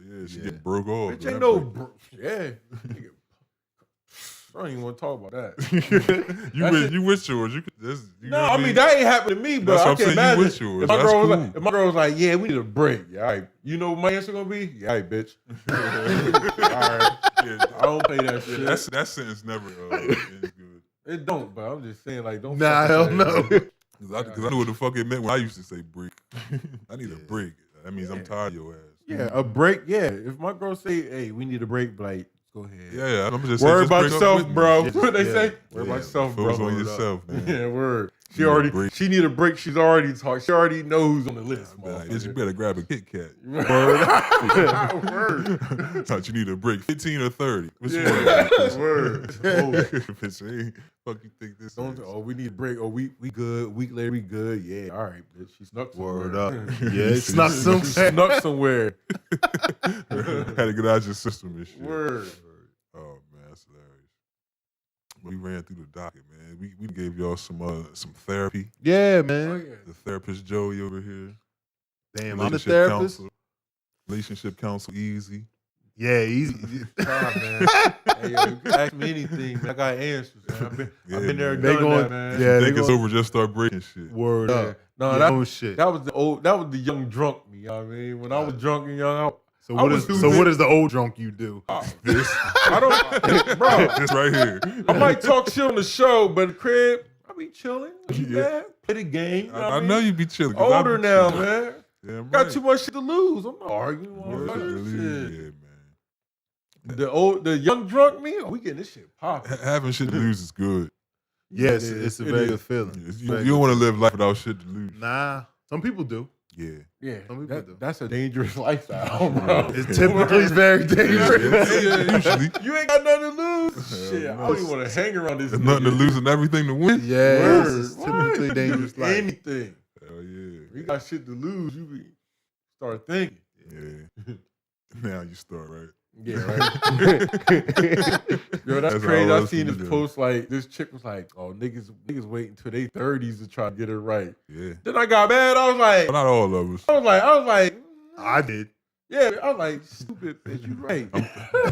Yeah, she get broke off. Bitch man. ain't no yeah. Nigga, I don't even want to talk about that. you with yours? You could. You No, know I what mean that ain't happened to me, but That's what I I'm can saying, you imagine with yours. if my That's girl was cool. like, if my girl was like, yeah, we need a break. Yeah, all right. You know what my answer gonna be? Yeah, all right, bitch. All right. Yeah, I don't play that shit. that sentence never ends good. It don't, but I'm just saying like don't. Nah, hell fucking no. say it. Because I knew what the fuck it meant when I used to say break. I need a break. That means I'm tired of your ass. Yeah, a break. Yeah, if my girl say, hey, we need a break, like go ahead. Yeah, I'm just Worry saying, about just break up yourself, with me. bro. Just- What they yeah. say? Worry about yourself, bro. Focus on Word up. yourself, man. Yeah, word. She You need a already break. she need a break. She's already talked. She already knows who's on the list. Bitch, you better grab a Kit Kat. Word. Thought you need a break. 15 or 30. Which one? Yeah. Word. Bitch, hey, fuck you think this Don't, is? oh, we need a break. Oh, we good. Week later, we good. Yeah, all right, bitch. She snuck somewhere. Word up. Yeah, it's not She some snuck somewhere. Had to get out your system and shit. Word. Oh man, that's hilarious. But we ran through the docket, man. We gave y'all some therapy. Yeah, Oh, man. yeah. The therapist Joey over here. Damn, I'm the Relationship therapist. Counsel. Relationship counsel easy. Yeah, easy. Nah, man. Hey, yo, you can ask me anything, man. I got answers, man. I've been there and They done going- that, man. yeah, they Think it's gonna- over, just start breaking shit. Word Yeah. up. No, Your that own shit. that was the young drunk me. You know what I mean, when I was drunk and young, So I what was is too so big. what is the old drunk you do? This, I don't, bro. this right here. I might talk shit on the show, but the crib, I be chilling. Yeah. Yeah. Play the game. You know what I I know mean? you be chilling. 'cause I Older be now, chilling. man. Damn Got right. too much shit to lose. I'm not arguing. Word, Fuck that really? shit. Yeah, man. The young drunk me, we getting this shit popping. Having shit to lose is good. Yes, it it's a is. very It good is. feeling. You don't want to live life without shit to lose. Nah, some people do. Yeah. Yeah, Some people do. that's a dangerous lifestyle, bro. It's typically very dangerous. Yeah, usually. You ain't got nothing to lose. Hell Shit, no. I don't even want to hang around this. There's nothing to nigga. lose and everything to win. Yeah, Word. it's typically What? dangerous life. Anything. Hell yeah. You got shit to lose. You be start thinking. Yeah. Now you start, right? Yeah, right. Yo, that's That's crazy. all I us seen to this do. post like this chick was like, "Oh, niggas wait until they 30s to try to get it right." Yeah. Then I got mad. I was like, But not all of us. I did. yeah. I was like, stupid bitch, you right. I'm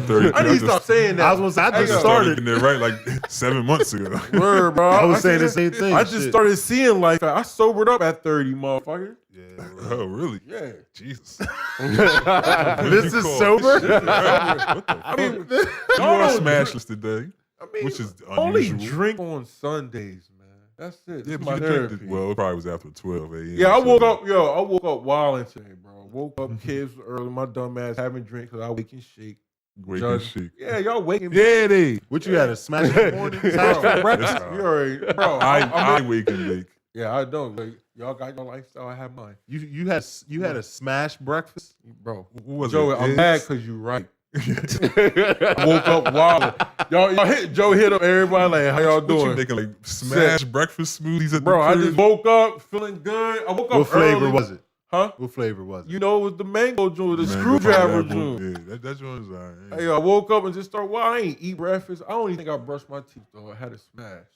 30. I need to stop saying that. I was gonna say, I Hey, just yo. started. Getting there right like 7 months ago. Word, bro. I was saying the said- same thing. I just Shit. started seeing life. I sobered up at 30, motherfucker. Yeah. Oh, really? Yeah. Jesus. This is sober. I mean, You y'all are don't smashless today, I mean, which is only unusual. drink on Sundays, man. That's it. Yeah, It's but my you therapy. did, well, it probably was after 12 a.m. Yeah, I woke so- up, I woke up wilding today, bro. Woke up kids early, my dumb ass having drink because I wake and shake. Wake and shake. Yeah, y'all waking. Yeah, they. What you had a smash in the morning? Smash for breakfast? You already, bro. I wake and bake. Yeah, I don't. Like, y'all got your lifestyle. I have mine, You had a smash breakfast? bro. What was Joey, it? I'm mad because you right. I woke up wild. Y'all hit Joe hit up everybody like, how y'all What you doing? making like smash breakfast smoothies at Bro, the I crib? just woke up feeling good. I woke up What flavor early. was it? Huh? What flavor was it? You know, it was the mango joint, the Mango screwdriver pineapple. joint. Yeah, that joint is all right. Hey, I woke up and just started. Well, I ain't eat breakfast. I don't even think I brushed my teeth though. I had a smash.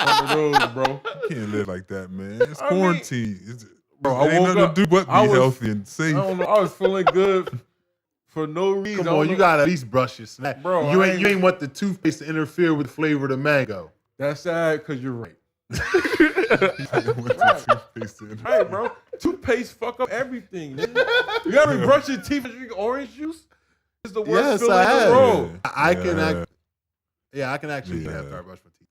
One of those, bro. You can't live like that, man. It's I mean, quarantine. bro, It I ain't woke nothing up. to do but be I was- healthy and I safe. don't know. I was feeling good for no reason. Come I don't on, you know. gotta at least brush your snack. Bro, you I ain't you ain't want the toothpaste to interfere with the flavor of the mango. That's sad because you're right. Toothpaste in. Hey, bro, toothpaste fuck up everything. Man. You ever brush your teeth and drink orange juice? It's the worst Yes, feeling I in have. the world. I can actually Yeah. after I brush my teeth.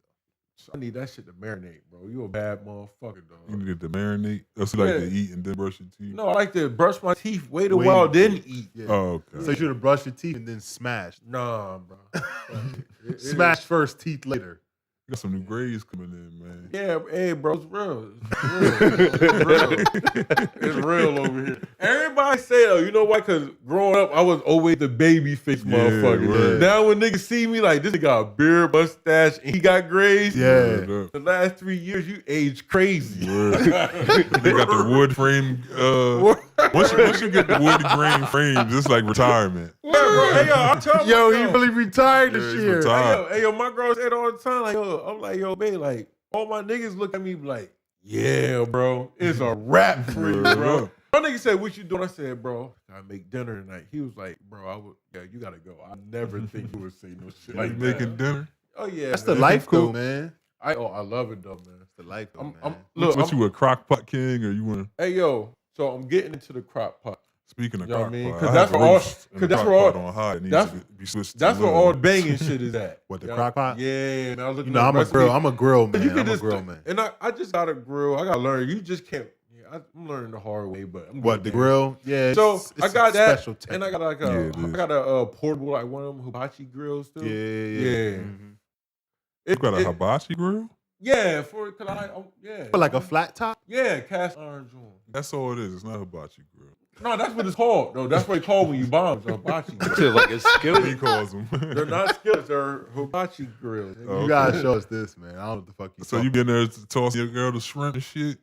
I need that shit to marinate, bro. You a bad motherfucker, You dog. needed to marinate. That's like Yeah. to eat and then brush your teeth. No, I like to brush my teeth, wait a Wait. while, then eat. Yeah. Oh, okay. So you should have brushed your teeth and then smashed. Nah, bro. It Smash first, teeth later. You got some new grades coming in, man. Yeah, hey, bro, it's real. It's real. It's real over here. Everybody say though, you know why? Because growing up, I was always the baby face Yeah, motherfucker. word. Now when niggas see me like this, nigga got a beard, mustache, and he got grays. Yeah. Word up. The last 3 years, you aged crazy. Word. They got the wood frame. Once you get the wood grain frames, it's like retirement. Yeah, bro. Hey, yo, I tell Yo, my he girl- really retired Yeah, this he's year. retired. Hey, yo, my girl said all the time, like, yo, I'm like, yo, babe, like, all my niggas look at me like, yeah, bro, it's a wrap for you, Word bro. up. My nigga said, what you doing? I said, bro, I make dinner tonight. He was like, bro, you gotta go. I never think you would say no shit Like like making that. dinner. Oh, yeah. That's the man. life, Cool. though, man. I love it, though, man. That's the life, though, man. Look, What you a crock pot king or you want? hey, yo, so I'm getting into the crock pot. Speaking of You know what crock I mean? pot, 'Cause I that's have where all- roast and 'cause the that's crock where all- pot on high. It needs that's- to be switched. That's to where low. all the banging shit is at. What, the You know? crock pot? Yeah, man. I was looking You know, at I'm a recipes. grill. I'm a grill man. You can I'm a just grill man. And I just got a grill. I got to learn. You just can't. Yeah, I'm learning the hard way, but I'm What, the getting there. grill? Yeah. So it's I got a that, special and I got like Yeah, it I is. got a portable like one of them hibachi grills too. Yeah. Yeah. Mhm. You got a hibachi grill? Yeah, yeah. But like a flat top? Yeah, cast iron joint. That's all it is. It's not a hibachi grill. No, that's what it's called. No, that's what it's called when you bomb. It's a hibachi grill. To like a He skillet. calls them. They're not skillets. They're hibachi grills. Oh, You gotta show us this, man. I don't know what the fuck you So you get in there to toss your girl the shrimp and shit?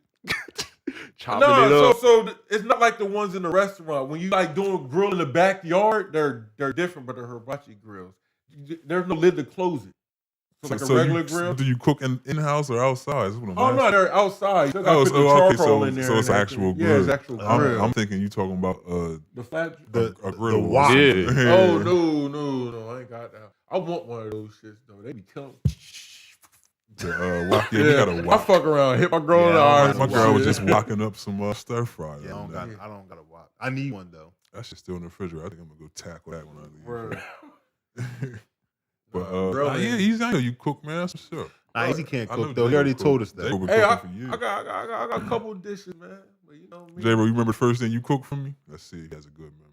Chopping No, it up. so it's not like the ones in the restaurant. When you like doing grill in the backyard, they're different, but they're hibachi grills. There's no lid to close it. So like a regular grill. Do you cook in-house or outside? That's what I'm Oh no, asking. they're outside. You still gotta put the okay, charcoal in there. so it's and an everything. actual grill. Yeah, it's actual grill. I'm thinking you talking about the flat. a grill. the wok. Yeah. Oh no, I ain't got that. I want one of those shits though. They be killing. The wok. Yeah, we got a I wok. fuck around, hit my girl in the Yeah, I eyes. My and girl was shit. just wocking up some stir fry. Yeah, I that don't got a wok. I need one though. shit's still in the refrigerator. I think I'm gonna go tackle that when I leave. Word. But Bro, yeah, he's I know you cook, man. That's what's up. Nah, Easy can't I know cook though. He Jay already cook. told us Jay that. been Hey, cooking for years. I got a couple dishes, man. But you know me. J-Bro, you remember the first thing you cooked for me? Let's see. He has a good memory.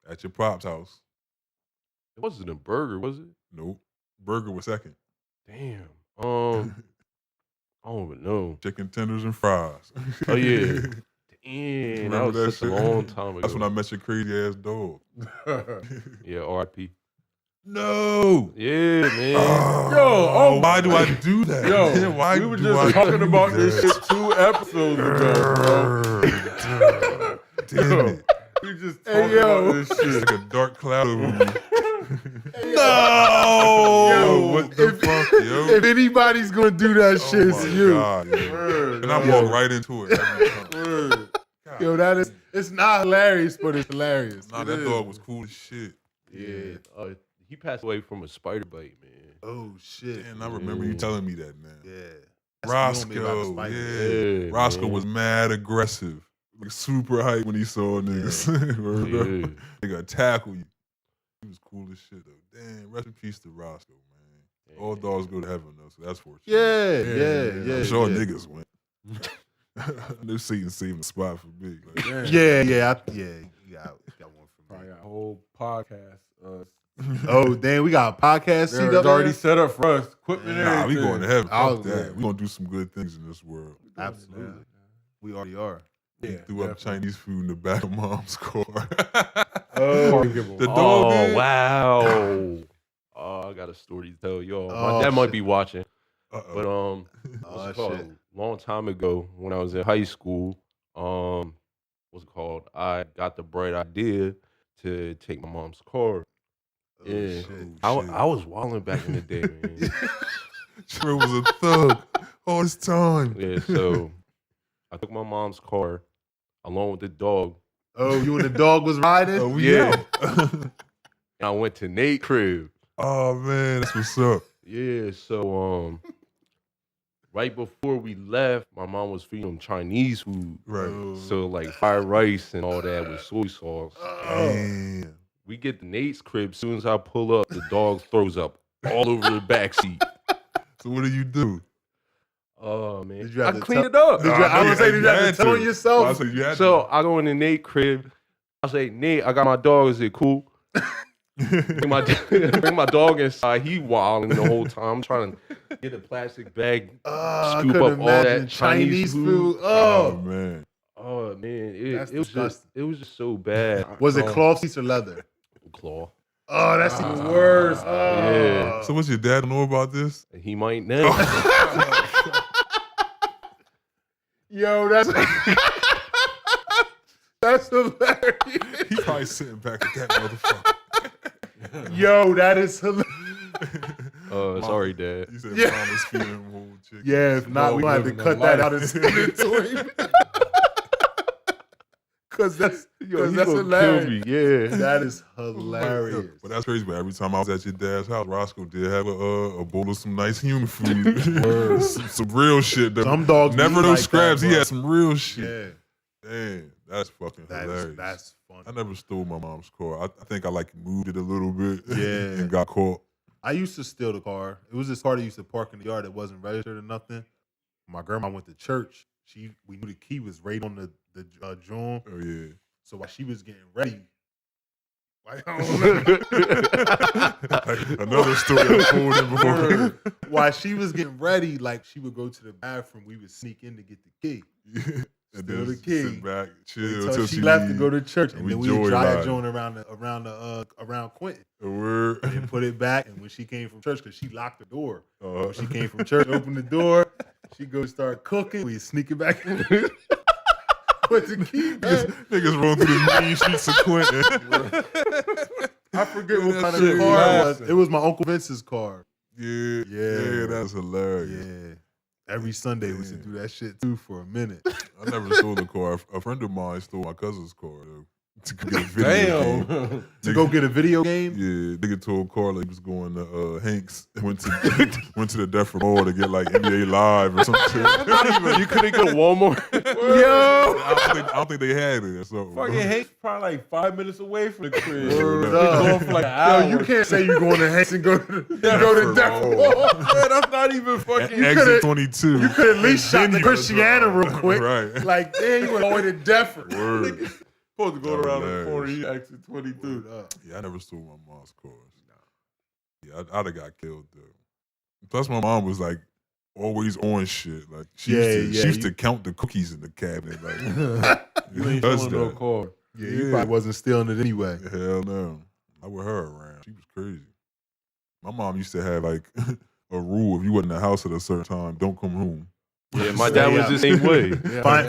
At your pop's house. It wasn't a burger, was it? Nope. Burger was second. Damn. I don't even know. Chicken tenders and fries. Oh, yeah. Damn, that Remember was that such a shit? long time ago. That's when I met your crazy ass dog. Yeah, R.I.P. No. Yeah, man. oh why do I do that? Yo, Man, why we were do just I talking do about that? this shit 2 episodes ago, bro. Damn it. We just talking about this It's shit. like a dark cloud over me. No! Yo, what the fuck, yo? If anybody's gonna do that shit, Oh it's my you. God, yo. Word, And I yo. walk right into it every time. Word. God, Yo, that is it's not hilarious, but it's hilarious. Nah, It that is. dog was cool as shit. Yeah. He passed away from a spider bite, man. Oh shit. And I remember you telling me that, man. Yeah. Roscoe, yeah. Roscoe man. was mad aggressive. Like super hype when he saw niggas. Word up. Yeah. They got tackle you. He was cool as shit though. Damn, rest in peace to Roscoe, man. All dogs go to heaven though, so that's fortunate. Yeah. I'm sure yeah. niggas went. No Satan saving the spot for me. Like, Yeah. You got one for Probably me. got a whole podcast. Oh, damn, we got a podcast seat They're up already there? set up for us. Equipment, nah, we everything. going to heaven. Oh, Fuck that. yeah. We gonna do some good things in this world. Absolutely. We already are. He Yeah, threw up definitely. Chinese food in the back of mom's car. Oh. The dog Oh did? wow! Oh, I got a story to tell y'all. Oh, My dad might shit. be watching, but Uh-oh. what's it Oh, called? shit. A long time ago when I was in high school, what's it called? I got the bright idea to take my mom's car. Oh, Yeah, shit. I was wilding back in the day, man. Trey was a thug all this time. Yeah, so I took my mom's car along with the dog, Oh, you and the dog was riding? Oh, we Yeah. out. and I went to Nate's crib. Oh man, that's what's up. Yeah, so right before we left, my mom was feeding them Chinese food. Right. Oh. So like fried rice and all that with soy sauce. Damn. We get to Nate's crib. As soon as I pull up, the dog throws up all over the back seat. So what do you do? Oh man, Did you I have to cleaned tell- it up. Did you, I was saying, did you have to tell on I yourself? said you had So I go in the Nate crib. I say, Nate, I got my dog. Is it cool? bring my dog inside. He wilding the whole time. I'm trying to get a plastic bag, I scoop couldn't up all that imagine Chinese food. Oh Oh. man. Oh man, That's it was just disgusting. it was just so bad. Was it cloth seats or leather? Claw? Oh, that's even worse. Oh. Yeah. So what's your dad know about this? He might know. Yo, that's that's hilarious. He probably sitting back at that motherfucker. Yo, that is hilarious. Sorry, Dad. You said Yeah. mom was feeding him whole chicken. Yeah, if not, we might have to living cut the that life. out and send it to him. Cause that's Yo, he that's gonna hilarious. kill me. Yeah. That is hilarious. But that's crazy. But every time I was at your dad's house, Roscoe did have a bowl of some nice human food, some real shit. Though. Some dogs never be no like scraps. that, He bro. had some real shit. Yeah, Damn, that's fucking hilarious. that's funny. I never stole my mom's car. I think I like moved it a little bit. Yeah. and got caught. I used to steal the car. It was this car that used to park in the yard that wasn't registered or nothing. My grandma went to church. We knew the key was right on the joint. Oh yeah. So while she was getting ready, like, I don't know. Another story unfolded before. While she was getting ready, like she would go to the bathroom. We would sneak in to get the key. And Steal then the key. sit back, chill Until till she left to go to church, and and we then we would drive that joyride. joint around Quentin A word. and put it back. And when she came from church, because she locked the door. Uh, When she came from church, opened the door. She go start cooking. We sneak it back. Put the key back. niggas roll through the mean streets of Quentin. I forget what That kind of shit car it was. laughing. It was my Uncle Vince's car. Yeah, that's hilarious. Yeah. Every Sunday we used to do that shit too for a minute. I never stole a car. A friend of mine stole my cousin's car though, to get a video game. Damn. To go get a video game? Yeah, nigga told Carla he was going to Hanks and went to the Death Mall to get like NBA Live or something. You couldn't go to Walmart. Yo! I don't think they had it or something. Fucking Hank's probably like 5 minutes away from the crib. Word They up. going for like an hour. Yo, you can't say you going to Hanks and go to Death Mall. Mall. Man, that's not even fucking. Exit 22. You could at least shot the Venue. Christiana real quick. Right. Like, damn, you went all the way to Deptford. Word. Supposed to go That around the hilarious. corner. You exit 22. Word up. Yeah, I never stole my mom's cars. Yeah, I'd have got killed though. Plus, my mom was like always on shit. Like she used to count the cookies in the cabinet. Like You ain't does stealing no that. car. Yeah, you probably wasn't stealing it anyway. Hell no. Not with her around. She was crazy. My mom used to have like a rule: if you wasn't in the house at a certain time, don't come home. Yeah, my dad was the same way.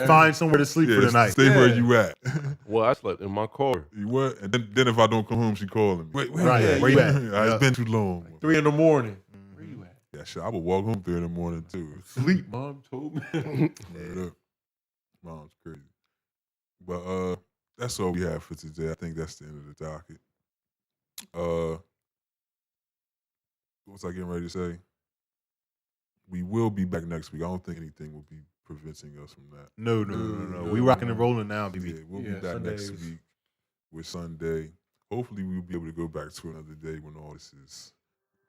Find somewhere to sleep for the night. Stay where you at. Well, I slept in my car. You what? And then if I don't come home, she calling me. Wait, Right, yeah, where you at? It's been too long. 3 in the morning. Where you at? Yeah, shit. I would walk home 3 in the morning too. Sleep, mom told me. Word up. Mom's crazy. But that's all we have for today. I think that's the end of the docket. What was I getting ready to say? We will be back next week. I don't think anything will be preventing us from that. No. We rocking and rolling now, baby. Yeah, we'll be Yeah, back next Sundays. week with Sunday. Hopefully we'll be able to go back to another day when all this is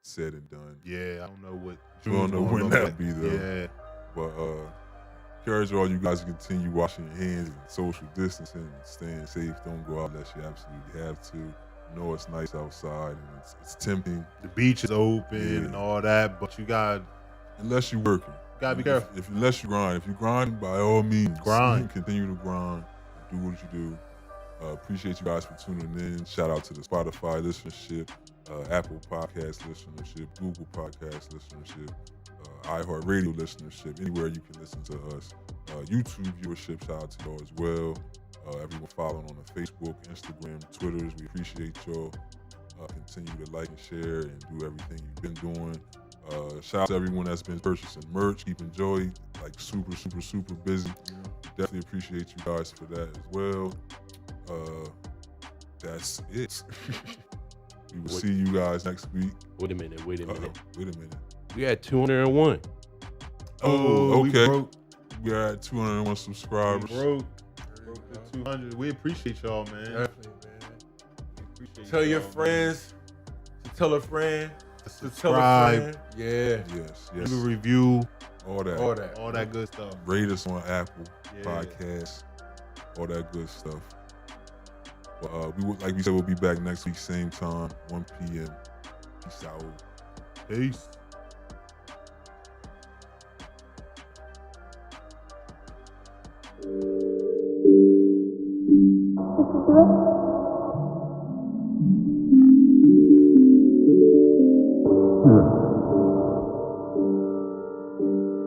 said and done. Yeah, I don't know what. We don't know June's when gonna that'll look be like. though. Yeah. But encourage all you guys to continue washing your hands and social distancing and staying safe. Don't go out unless you absolutely have to. You know it's nice outside and it's tempting. The beach is open Yeah. and all that, but you gotta Unless you're working. be careful. Unless you grind. If you grind, by all means, Grind. Continue to grind. Do what you do. Appreciate you guys for tuning in. Shout out to the Spotify listenership, Apple Podcast listenership, Google Podcast listenership, iHeartRadio listenership, anywhere you can listen to us. YouTube viewership, shout out to y'all as well. Everyone following on the Facebook, Instagram, Twitters. We appreciate y'all. Continue to like and share and do everything you've been doing. Shout out to everyone that's been purchasing merch, keeping Joy like super busy. Definitely appreciate you guys for that as well. That's it. We will see you guys next week. Wait a minute. Wait a minute. We had 201. Oh, we okay. broke. We are at 201 subscribers. Broke the 200. We appreciate y'all, man. Definitely, man. We appreciate Tell your y'all, friends to tell a friend to tell a Subscribe. friend. Yeah. Yes. Leave a review. All that. All that good stuff. Rate us on Apple Yeah. Podcasts. All that good stuff. But like we said, we'll be back next week, same time, 1 p.m. Peace out. Peace.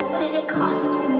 What did it cost?